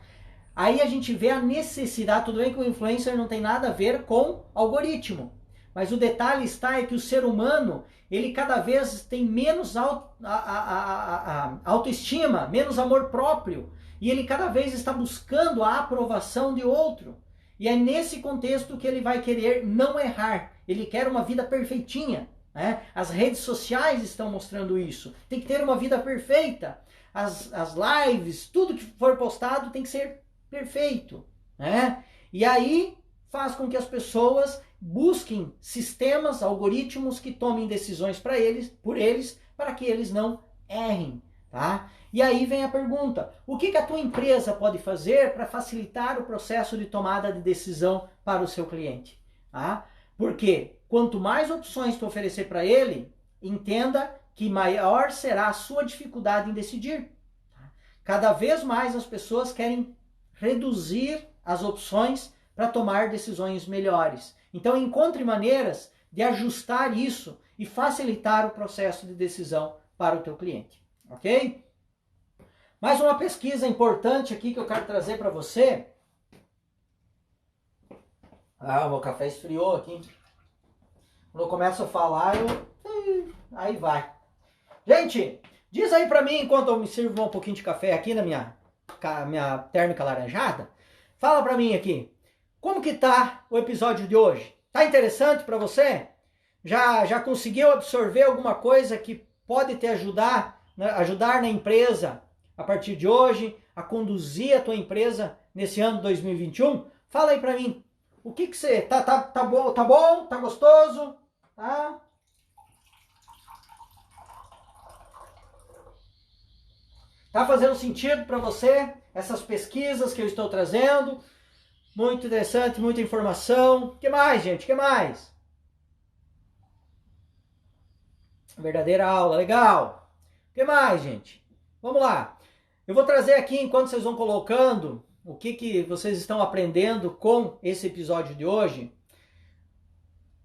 Aí a gente vê a necessidade, tudo bem que o influencer não tem nada a ver com algoritmo, mas o detalhe está é que o ser humano, ele cada vez tem menos autoestima, menos amor próprio, e ele cada vez está buscando a aprovação de outro. E é nesse contexto que ele vai querer não errar, ele quer uma vida perfeitinha. Né? As redes sociais estão mostrando isso, tem que ter uma vida perfeita, as lives, tudo que for postado tem que ser perfeito, né? E aí faz com que as pessoas busquem sistemas, algoritmos que tomem decisões por eles, para que eles não errem, tá? E aí vem a pergunta: o que a tua empresa pode fazer para facilitar o processo de tomada de decisão para o seu cliente? Tá? Porque quanto mais opções tu oferecer para ele, entenda que maior será a sua dificuldade em decidir. Cada vez mais as pessoas querem reduzir as opções para tomar decisões melhores. Então encontre maneiras de ajustar isso e facilitar o processo de decisão para o teu cliente, ok? Mais uma pesquisa importante aqui que eu quero trazer para você. O meu café esfriou aqui. Quando eu começo a falar, aí vai. Gente, diz aí para mim, enquanto eu me sirvo um pouquinho de café aqui na minha térmica alaranjada, fala para mim aqui, como que tá o episódio de hoje? Tá interessante para você? Já conseguiu absorver alguma coisa que pode te ajudar na empresa a partir de hoje, a conduzir a tua empresa nesse ano 2021? Fala aí para mim, o que você, tá bom, tá gostoso? Tá? Tá fazendo sentido para você essas pesquisas que eu estou trazendo? Muito interessante, muita informação. O que mais, gente? O que mais? Verdadeira aula, legal. O que mais, gente? Vamos lá. Eu vou trazer aqui, enquanto vocês vão colocando, o que vocês estão aprendendo com esse episódio de hoje.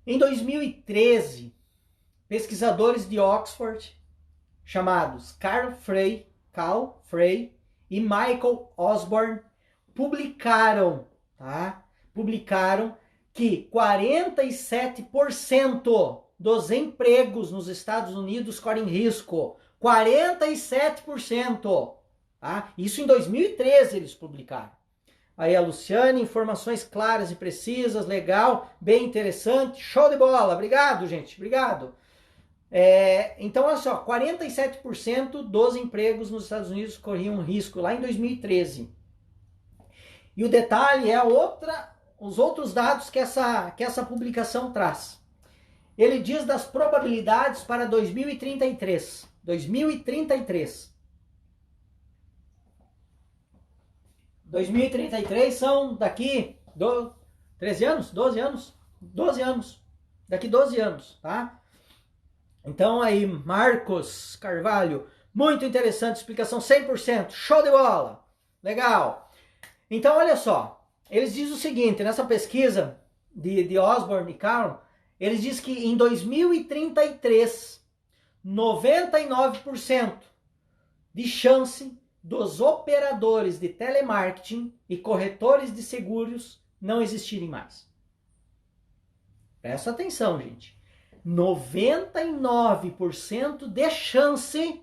Em 2013, pesquisadores de Oxford, chamados Carl Frey e Michael Osborne, publicaram que 47% dos empregos nos Estados Unidos correm risco. 47%. Tá? Isso em 2013 eles publicaram. Aí a Luciane, informações claras e precisas, legal, bem interessante, show de bola. Obrigado, gente, obrigado. Então, olha só, 47% dos empregos nos Estados Unidos corriam risco lá em 2013. E o detalhe é os outros dados que essa publicação traz. Ele diz das probabilidades para 2033. 2033 são daqui 13 anos? 12 anos? 12 anos. Daqui 12 anos, tá? Então aí, Marcos Carvalho, muito interessante, explicação 100%, show de bola, legal. Então olha só, eles dizem o seguinte, nessa pesquisa de Osborne e Carl, eles dizem que em 2033, 99% de chance dos operadores de telemarketing e corretores de seguros não existirem mais. Presta atenção, gente. 99% de chance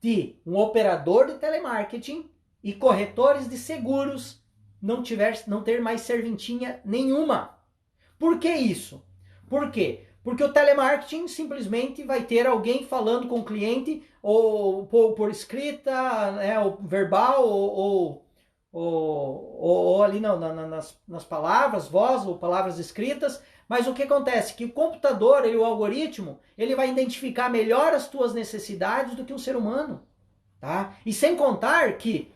de um operador de telemarketing e corretores de seguros não ter mais serventinha nenhuma. Por que isso? Por quê? Porque o telemarketing simplesmente vai ter alguém falando com o cliente, ou por escrita, né, ou verbal, ou ali nas palavras, voz ou palavras escritas. Mas o que acontece? Que o computador, o algoritmo, ele vai identificar melhor as tuas necessidades do que um ser humano. Tá? E sem contar que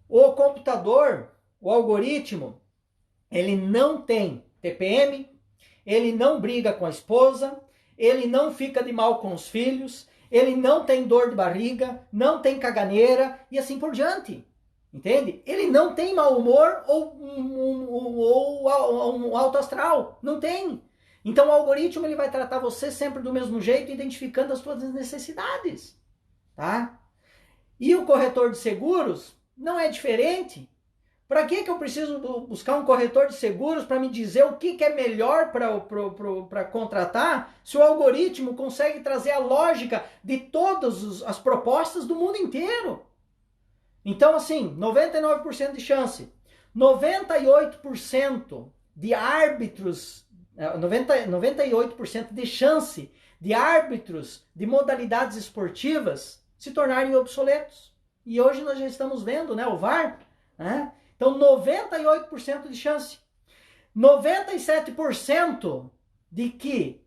o computador, o algoritmo, ele não tem TPM, ele não briga com a esposa, ele não fica de mal com os filhos, ele não tem dor de barriga, não tem caganeira e assim por diante. Entende? Ele não tem mau humor ou um alto astral. Não tem. Então o algoritmo ele vai tratar você sempre do mesmo jeito, identificando as suas necessidades. Tá? E o corretor de seguros não é diferente. Para que eu preciso buscar um corretor de seguros para me dizer o que é melhor para contratar, se o algoritmo consegue trazer a lógica de todas as propostas do mundo inteiro? Então, assim, 99% de chance, 98% de árbitros, 98% de chance de árbitros de modalidades esportivas se tornarem obsoletos. E hoje nós já estamos vendo, né, o VAR, né? Então, 98% de chance. 97% de que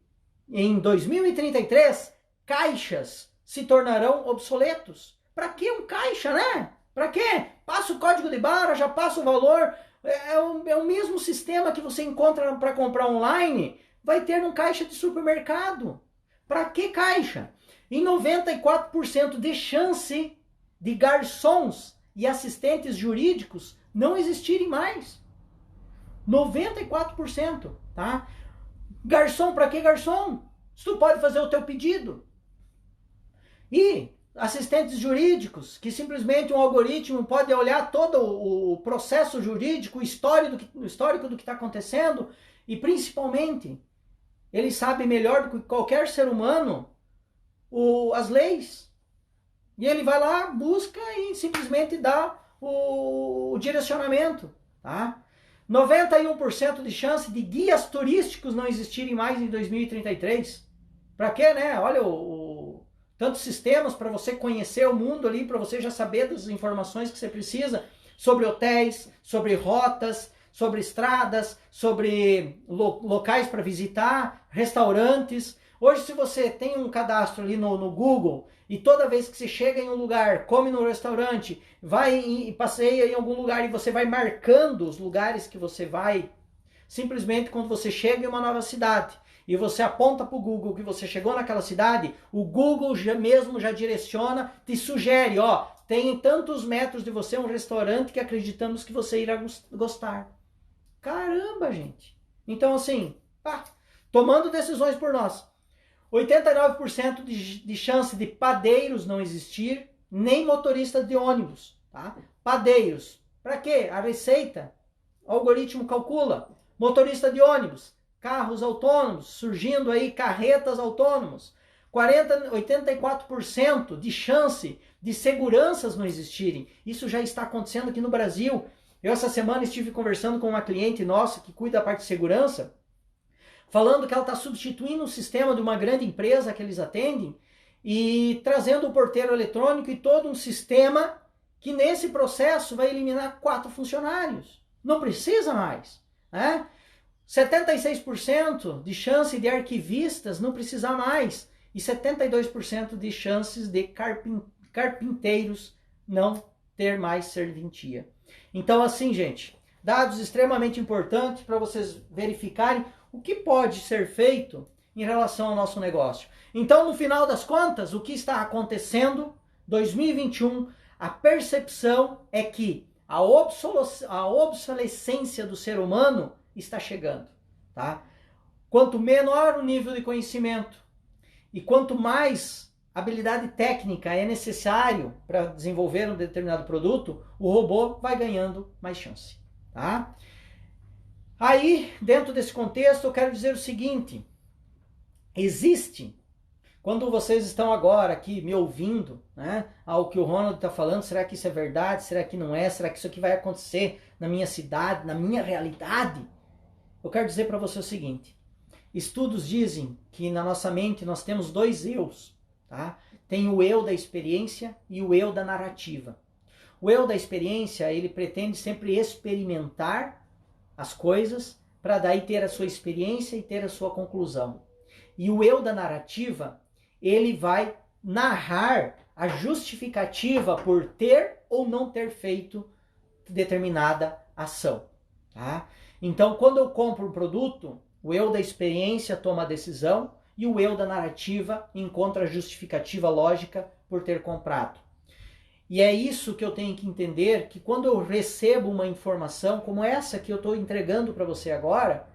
em 2033 caixas se tornarão obsoletos. Para que um caixa, né? Para quê? Passa o código de barra, já passa o valor. É o mesmo sistema que você encontra para comprar online, vai ter num caixa de supermercado. Para que caixa? E 94% de chance de garçons e assistentes jurídicos não existirem mais. 94%, tá? Garçom, para que garçom? Se tu pode fazer o teu pedido. E assistentes jurídicos, que simplesmente um algoritmo pode olhar todo o processo jurídico, o histórico do que está acontecendo, e principalmente, ele sabe melhor do que qualquer ser humano as leis. E ele vai lá, busca e simplesmente dá o direcionamento. Tá? 91% de chance de guias turísticos não existirem mais em 2033. Para quê, né? Olha tantos sistemas para você conhecer o mundo ali, para você já saber das informações que você precisa sobre hotéis, sobre rotas, sobre estradas, sobre locais para visitar, restaurantes. Hoje, se você tem um cadastro ali no Google e toda vez que você chega em um lugar, come no restaurante, vai e passeia em algum lugar e você vai marcando os lugares que você vai, simplesmente quando você chega em uma nova cidade e você aponta para o Google que você chegou naquela cidade, o Google já direciona, te sugere, ó, tem em tantos metros de você um restaurante que acreditamos que você irá gostar. Caramba, gente! Então, assim, tomando decisões por nós. 89% de chance de padeiros não existir, nem motorista de ônibus. Tá? Padeiros. Para quê? A receita. O algoritmo calcula. Motorista de ônibus. Carros autônomos. Surgindo aí carretas autônomos. 84% de chance de seguranças não existirem. Isso já está acontecendo aqui no Brasil. Eu essa semana estive conversando com uma cliente nossa que cuida da parte de segurança, falando que ela está substituindo o sistema de uma grande empresa que eles atendem e trazendo o porteiro eletrônico e todo um sistema que nesse processo vai eliminar 4 funcionários. Não precisa mais. Né? 76% de chance de arquivistas não precisar mais e 72% de chances de carpinteiros não ter mais serventia. Então assim, gente, dados extremamente importantes para vocês verificarem o que pode ser feito em relação ao nosso negócio. Então, no final das contas, o que está acontecendo, 2021, a percepção é que a obsolescência do ser humano está chegando. Tá? Quanto menor o nível de conhecimento e quanto mais habilidade técnica é necessário para desenvolver um determinado produto, o robô vai ganhando mais chance. Tá? Aí, dentro desse contexto, eu quero dizer o seguinte, existe, quando vocês estão agora aqui me ouvindo, né, ao que o Ronald está falando, será que isso é verdade, será que não é, será que isso aqui vai acontecer na minha cidade, na minha realidade? Eu quero dizer para você o seguinte, estudos dizem que na nossa mente nós temos 2 eus, tá? Tem o eu da experiência e o eu da narrativa. O eu da experiência, ele pretende sempre experimentar as coisas para daí ter a sua experiência e ter a sua conclusão. E o eu da narrativa, ele vai narrar a justificativa por ter ou não ter feito determinada ação. Tá? Então, quando eu compro um produto, o eu da experiência toma a decisão e o eu da narrativa encontra a justificativa lógica por ter comprado. E é isso que eu tenho que entender, que quando eu recebo uma informação como essa que eu estou entregando para você agora,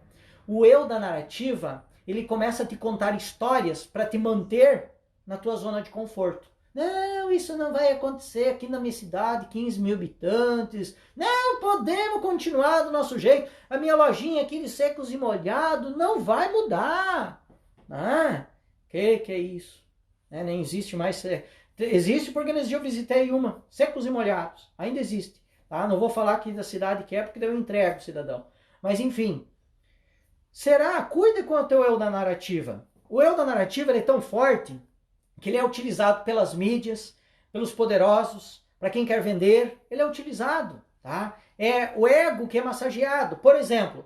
o eu da narrativa, ele começa a te contar histórias para te manter na tua zona de conforto. Não, isso não vai acontecer aqui na minha cidade, 15 mil habitantes. Não, podemos continuar do nosso jeito. A minha lojinha aqui de secos e molhados não vai mudar. Ah, que é isso? Nem existe mais. Existe porque nesse dia eu visitei uma, secos e molhados. Ainda existe. Tá? Não vou falar aqui da cidade que é, porque daí eu entrego o cidadão. Mas enfim. Cuide com o teu eu da narrativa. O eu da narrativa ele é tão forte que ele é utilizado pelas mídias, pelos poderosos, para quem quer vender, ele é utilizado, tá? É o ego que é massageado. Por exemplo,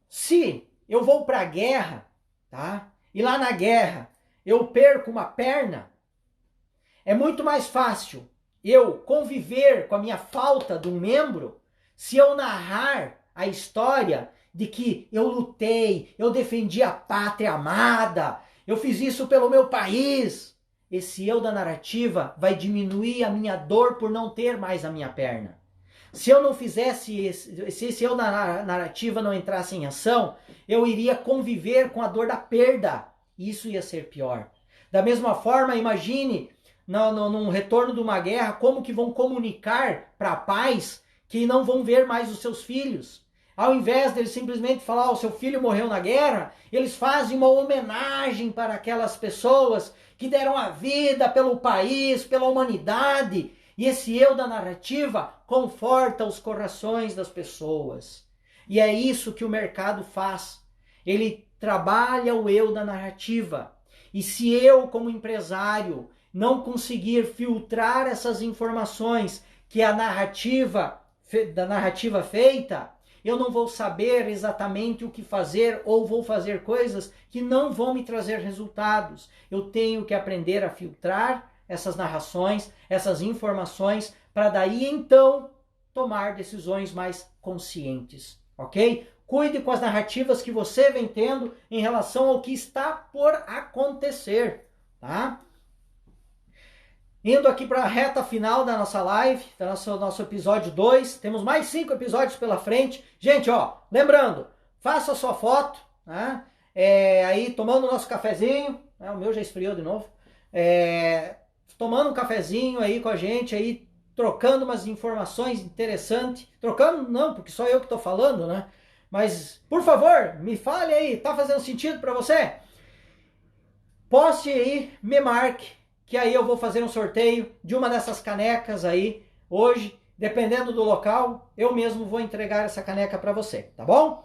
se eu vou para a guerra, tá? E lá na guerra eu perco uma perna, é muito mais fácil eu conviver com a minha falta de um membro se eu narrar a história de que eu lutei, eu defendi a pátria amada, eu fiz isso pelo meu país. Esse eu da narrativa vai diminuir a minha dor por não ter mais a minha perna. Se eu não fizesse, se esse eu da narrativa não entrasse em ação, eu iria conviver com a dor da perda. Isso ia ser pior. Da mesma forma, imagine num retorno de uma guerra, como que vão comunicar para pais que não vão ver mais os seus filhos. Ao invés deles simplesmente falar, o seu filho morreu na guerra, eles fazem uma homenagem para aquelas pessoas que deram a vida pelo país, pela humanidade. E esse eu da narrativa conforta os corações das pessoas. E é isso que o mercado faz. Ele trabalha o eu da narrativa. E se eu, como empresário, não conseguir filtrar essas informações que a narrativa feita, eu não vou saber exatamente o que fazer ou vou fazer coisas que não vão me trazer resultados. Eu tenho que aprender a filtrar essas narrações, essas informações, para daí então tomar decisões mais conscientes, ok? Cuide com as narrativas que você vem tendo em relação ao que está por acontecer, tá? Indo aqui para a reta final da nossa live, do nosso episódio 2. Temos mais 5 episódios pela frente. Gente, lembrando, faça a sua foto, né? Aí tomando o nosso cafezinho. O meu já esfriou de novo. Tomando um cafezinho aí com a gente, aí trocando umas informações interessantes. Trocando não, porque só eu que estou falando, né? Mas, por favor, me fale aí, tá fazendo sentido para você? Poste aí, me marque, que aí eu vou fazer um sorteio de uma dessas canecas aí hoje, dependendo do local, eu mesmo vou entregar essa caneca para você, tá bom?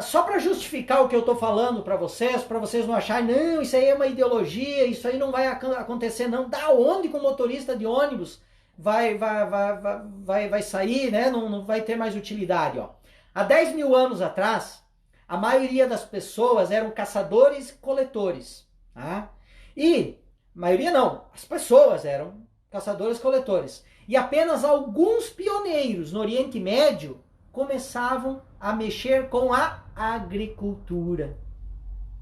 Só para justificar o que eu estou falando para vocês não acharem, não, isso aí é uma ideologia, isso aí não vai acontecer não. Da onde que o motorista de ônibus vai sair, né? Não vai ter mais utilidade, ó. Há 10 mil anos atrás, a maioria das pessoas eram caçadores-coletores, tá? E, maioria não, as pessoas eram caçadores-coletores. E apenas alguns pioneiros no Oriente Médio começavam a mexer com a agricultura,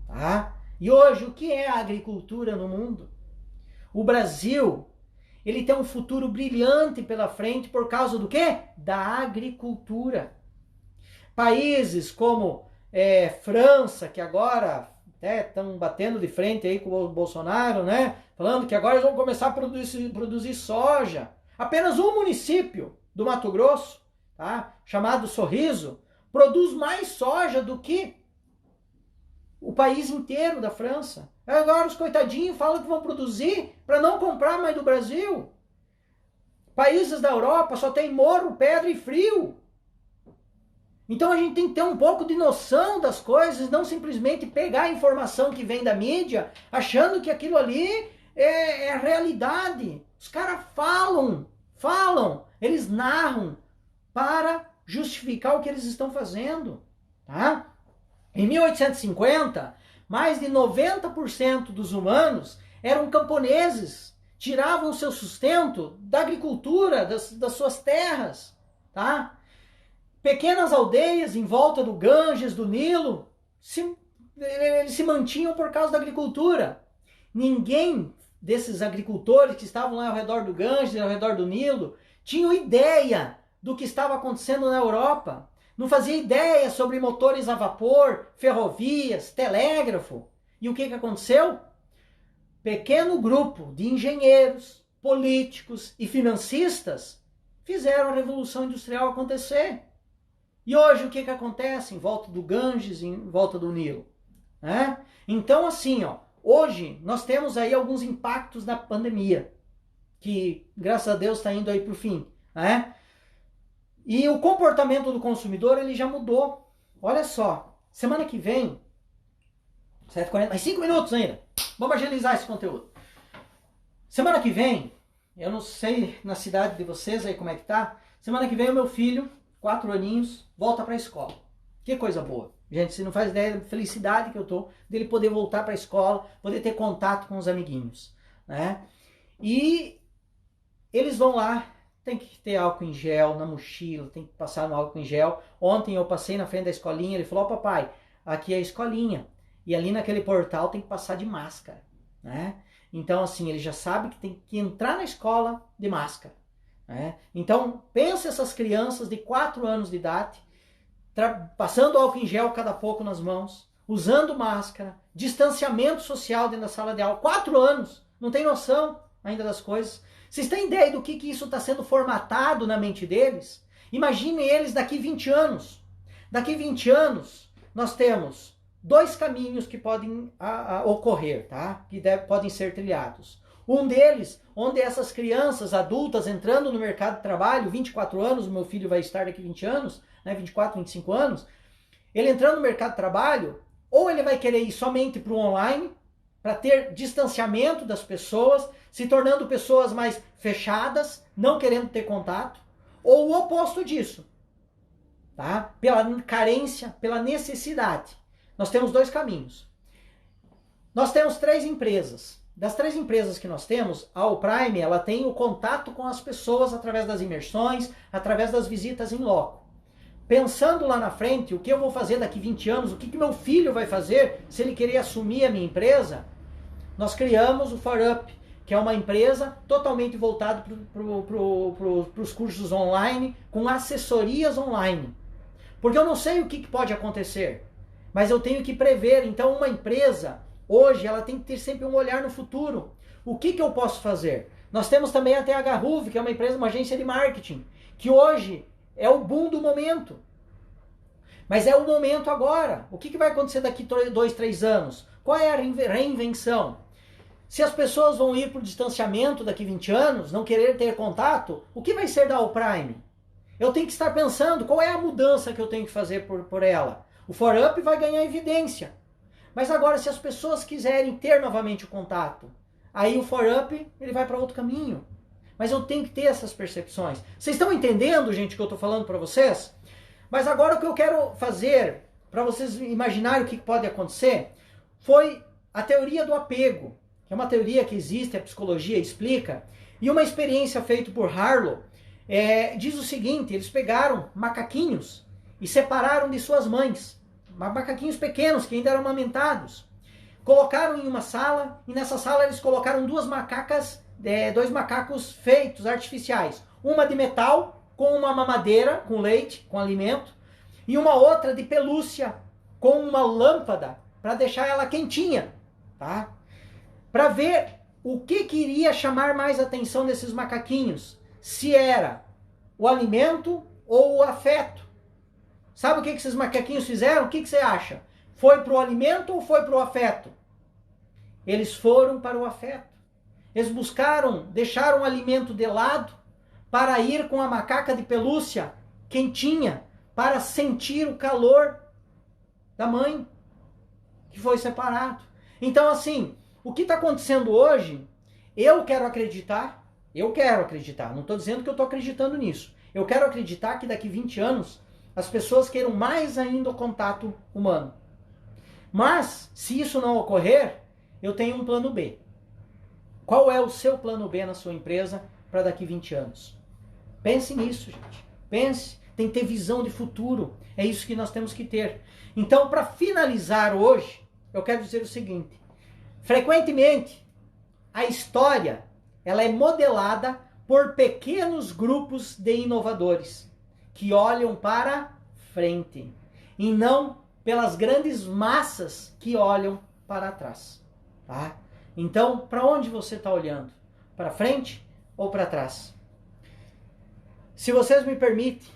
tá? E hoje, o que é a agricultura no mundo? O Brasil, ele tem um futuro brilhante pela frente por causa do quê? Da agricultura. Países como França, que agora estão batendo de frente aí com o Bolsonaro, né? Falando que agora eles vão começar a produzir soja. Apenas um município do Mato Grosso, tá? Chamado Sorriso, produz mais soja do que o país inteiro da França. Agora os coitadinhos falam que vão produzir para não comprar mais do Brasil. Países da Europa só tem morro, pedra e frio. Então a gente tem que ter um pouco de noção das coisas, não simplesmente pegar a informação que vem da mídia, achando que aquilo ali é a realidade. Os caras falam, eles narram para justificar o que eles estão fazendo, tá? Em 1850, mais de 90% dos humanos eram camponeses, tiravam o seu sustento da agricultura, das suas terras, tá? Pequenas aldeias em volta do Ganges, do Nilo, se eles se mantinham por causa da agricultura. Ninguém desses agricultores que estavam lá ao redor do Ganges, ao redor do Nilo, tinham ideia do que estava acontecendo na Europa. Não fazia ideia sobre motores a vapor, ferrovias, telégrafo. E o que aconteceu? Pequeno grupo de engenheiros, políticos e financistas fizeram a Revolução Industrial acontecer. E hoje o que acontece em volta do Ganges, em volta do Nilo? Então assim, hoje nós temos aí alguns impactos da pandemia, que graças a Deus está indo aí para o fim. E o comportamento do consumidor ele já mudou. Olha só, semana que vem, 7h40, mais 5 minutos ainda, vamos agilizar esse conteúdo. Semana que vem, eu não sei na cidade de vocês aí como é que tá, semana que vem o meu filho, 4 aninhos, volta para a escola. Que coisa boa. Gente, você não faz ideia da felicidade que eu tô dele poder voltar para a escola, poder ter contato com os amiguinhos. E eles vão lá, tem que ter álcool em gel na mochila, tem que passar no álcool em gel. Ontem eu passei na frente da escolinha, ele falou, papai, aqui é a escolinha. E ali naquele portal tem que passar de máscara. Então assim, ele já sabe que tem que entrar na escola de máscara. Então, pensa essas crianças de 4 anos de idade, passando álcool em gel cada pouco nas mãos, usando máscara, distanciamento social dentro da sala de aula. 4 anos, não tem noção ainda das coisas. Vocês têm ideia do que isso está sendo formatado na mente deles? Imaginem eles daqui 20 anos. Daqui 20 anos, nós temos 2 caminhos que podem ocorrer, tá? Que podem ser trilhados. Um deles, onde essas crianças adultas entrando no mercado de trabalho, 24 anos, o meu filho vai estar daqui 20 anos, 24, 25 anos, ele entrando no mercado de trabalho, ou ele vai querer ir somente para o online, para ter distanciamento das pessoas, se tornando pessoas mais fechadas, não querendo ter contato, ou o oposto disso, tá? Pela carência, pela necessidade. Nós temos 2 caminhos. Nós temos 3 empresas. Das 3 empresas que nós temos, a Allprime, ela tem o contato com as pessoas através das imersões, através das visitas em loco. Pensando lá na frente, o que eu vou fazer daqui 20 anos, o que meu filho vai fazer se ele querer assumir a minha empresa, nós criamos o ForUp, que é uma empresa totalmente voltada para os cursos online, com assessorias online. Porque eu não sei o que pode acontecer, mas eu tenho que prever. Então uma empresa, hoje, ela tem que ter sempre um olhar no futuro. O que eu posso fazer? Nós temos também a THRUV, que é uma empresa, uma agência de marketing, que hoje é o boom do momento. Mas é o momento agora. O que vai acontecer daqui 2, 3 anos? Qual é a reinvenção? Se as pessoas vão ir para o distanciamento daqui 20 anos, não querer ter contato, o que vai ser da Allprime? Eu tenho que estar pensando qual é a mudança que eu tenho que fazer por ela. O ForUp vai ganhar evidência. Mas agora, se as pessoas quiserem ter novamente o contato, aí o ForUp ele vai para outro caminho. Mas eu tenho que ter essas percepções. Vocês estão entendendo, gente, o que eu estou falando para vocês? Mas agora o que eu quero fazer, para vocês imaginarem o que pode acontecer, foi a teoria do apego, que é uma teoria que existe, a psicologia explica, e uma experiência feita por Harlow diz o seguinte: eles pegaram macaquinhos e separaram de suas mães, macaquinhos pequenos que ainda eram amamentados, colocaram em uma sala, e nessa sala eles colocaram 2 macacos feitos, artificiais, uma de metal, com uma mamadeira, com leite, com alimento, e uma outra de pelúcia, com uma lâmpada, para deixar ela quentinha, tá? Para ver o que iria chamar mais atenção desses macaquinhos, se era o alimento ou o afeto. Sabe o que esses macaquinhos fizeram? O que você acha? Foi para o alimento ou foi para o afeto? Eles foram para o afeto. Eles deixaram o alimento de lado para ir com a macaca de pelúcia quentinha, para sentir o calor da mãe que foi separado. Então assim, o que está acontecendo hoje, eu quero acreditar, não estou dizendo que eu estou acreditando nisso, eu quero acreditar que daqui 20 anos as pessoas queiram mais ainda o contato humano. Mas, se isso não ocorrer, eu tenho um plano B. Qual é o seu plano B na sua empresa para daqui 20 anos? Pense nisso, gente. Pense, tem que ter visão de futuro. É isso que nós temos que ter. Então, para finalizar hoje, eu quero dizer o seguinte. Frequentemente, a história ela é modelada por pequenos grupos de inovadores que olham para frente e não pelas grandes massas que olham para trás. Tá? Então, para onde você está olhando? Para frente ou para trás? Se vocês me permitem,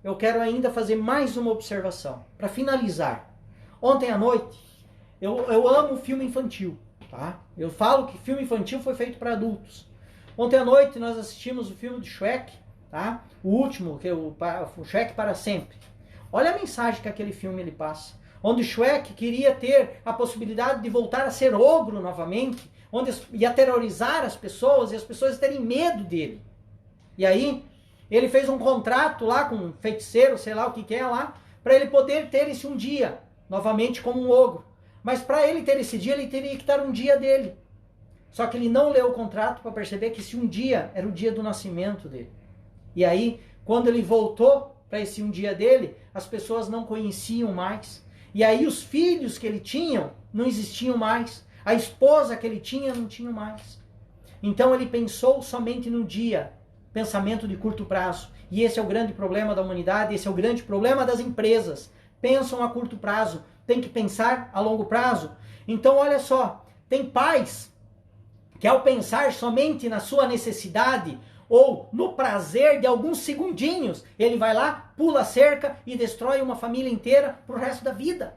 eu quero ainda fazer mais uma observação. Para finalizar, ontem à noite, eu amo filme infantil. Tá? Eu falo que filme infantil foi feito para adultos. Ontem à noite nós assistimos o filme de Shrek, tá? O último, que é o Shrek para sempre. Olha a mensagem que aquele filme ele passa. Onde Shrek queria ter a possibilidade de voltar a ser ogro novamente, onde ia terrorizar as pessoas e as pessoas terem medo dele. E aí, ele fez um contrato lá com um feiticeiro, sei lá o que é lá, para ele poder ter esse um dia, novamente como um ogro. Mas para ele ter esse dia, ele teria que dar um dia dele. Só que ele não leu o contrato para perceber que esse um dia era o dia do nascimento dele. E aí, quando ele voltou para esse um dia dele, as pessoas não conheciam mais. E aí os filhos que ele tinha não existiam mais. A esposa que ele tinha não tinha mais. Então ele pensou somente no dia. Pensamento de curto prazo. E esse é o grande problema da humanidade, esse é o grande problema das empresas. Pensam a curto prazo, tem que pensar a longo prazo. Então olha só, tem pais que ao pensar somente na sua necessidade ou no prazer de alguns segundinhos, ele vai lá, pula a cerca e destrói uma família inteira pro resto da vida.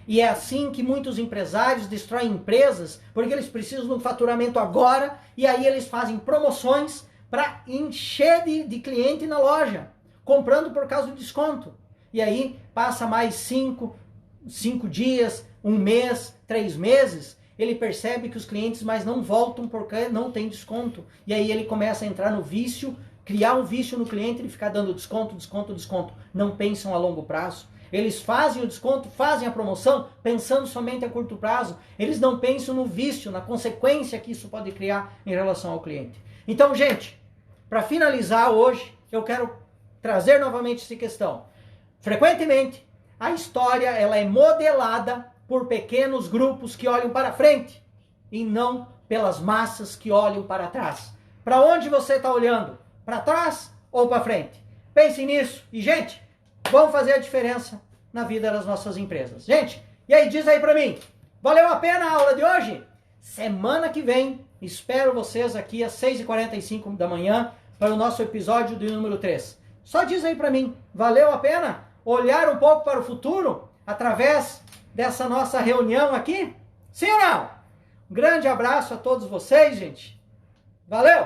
E é assim que muitos empresários destroem empresas, porque eles precisam de um faturamento agora, e aí eles fazem promoções para encher de cliente na loja, comprando por causa do desconto. E aí passa mais 5 dias, 1 mês, 3 meses, ele percebe que os clientes mais não voltam porque não tem desconto. E aí ele começa a entrar no vício, criar um vício no cliente e ficar dando desconto, desconto, desconto. Não pensam a longo prazo. Eles fazem o desconto, fazem a promoção, pensando somente a curto prazo. Eles não pensam no vício, na consequência que isso pode criar em relação ao cliente. Então, gente, para finalizar hoje, eu quero trazer novamente essa questão. Frequentemente, a história ela é modelada por pequenos grupos que olham para frente e não pelas massas que olham para trás. Para onde você está olhando? Para trás ou para frente? Pense nisso. E, gente, vamos fazer a diferença na vida das nossas empresas. Gente, e aí, diz aí para mim, valeu a pena a aula de hoje? Semana que vem, espero vocês aqui às 6h45 da manhã para o nosso episódio do número 3. Só diz aí para mim, valeu a pena olhar um pouco para o futuro através dessa nossa reunião aqui? Sim ou não? Um grande abraço a todos vocês, gente. Valeu!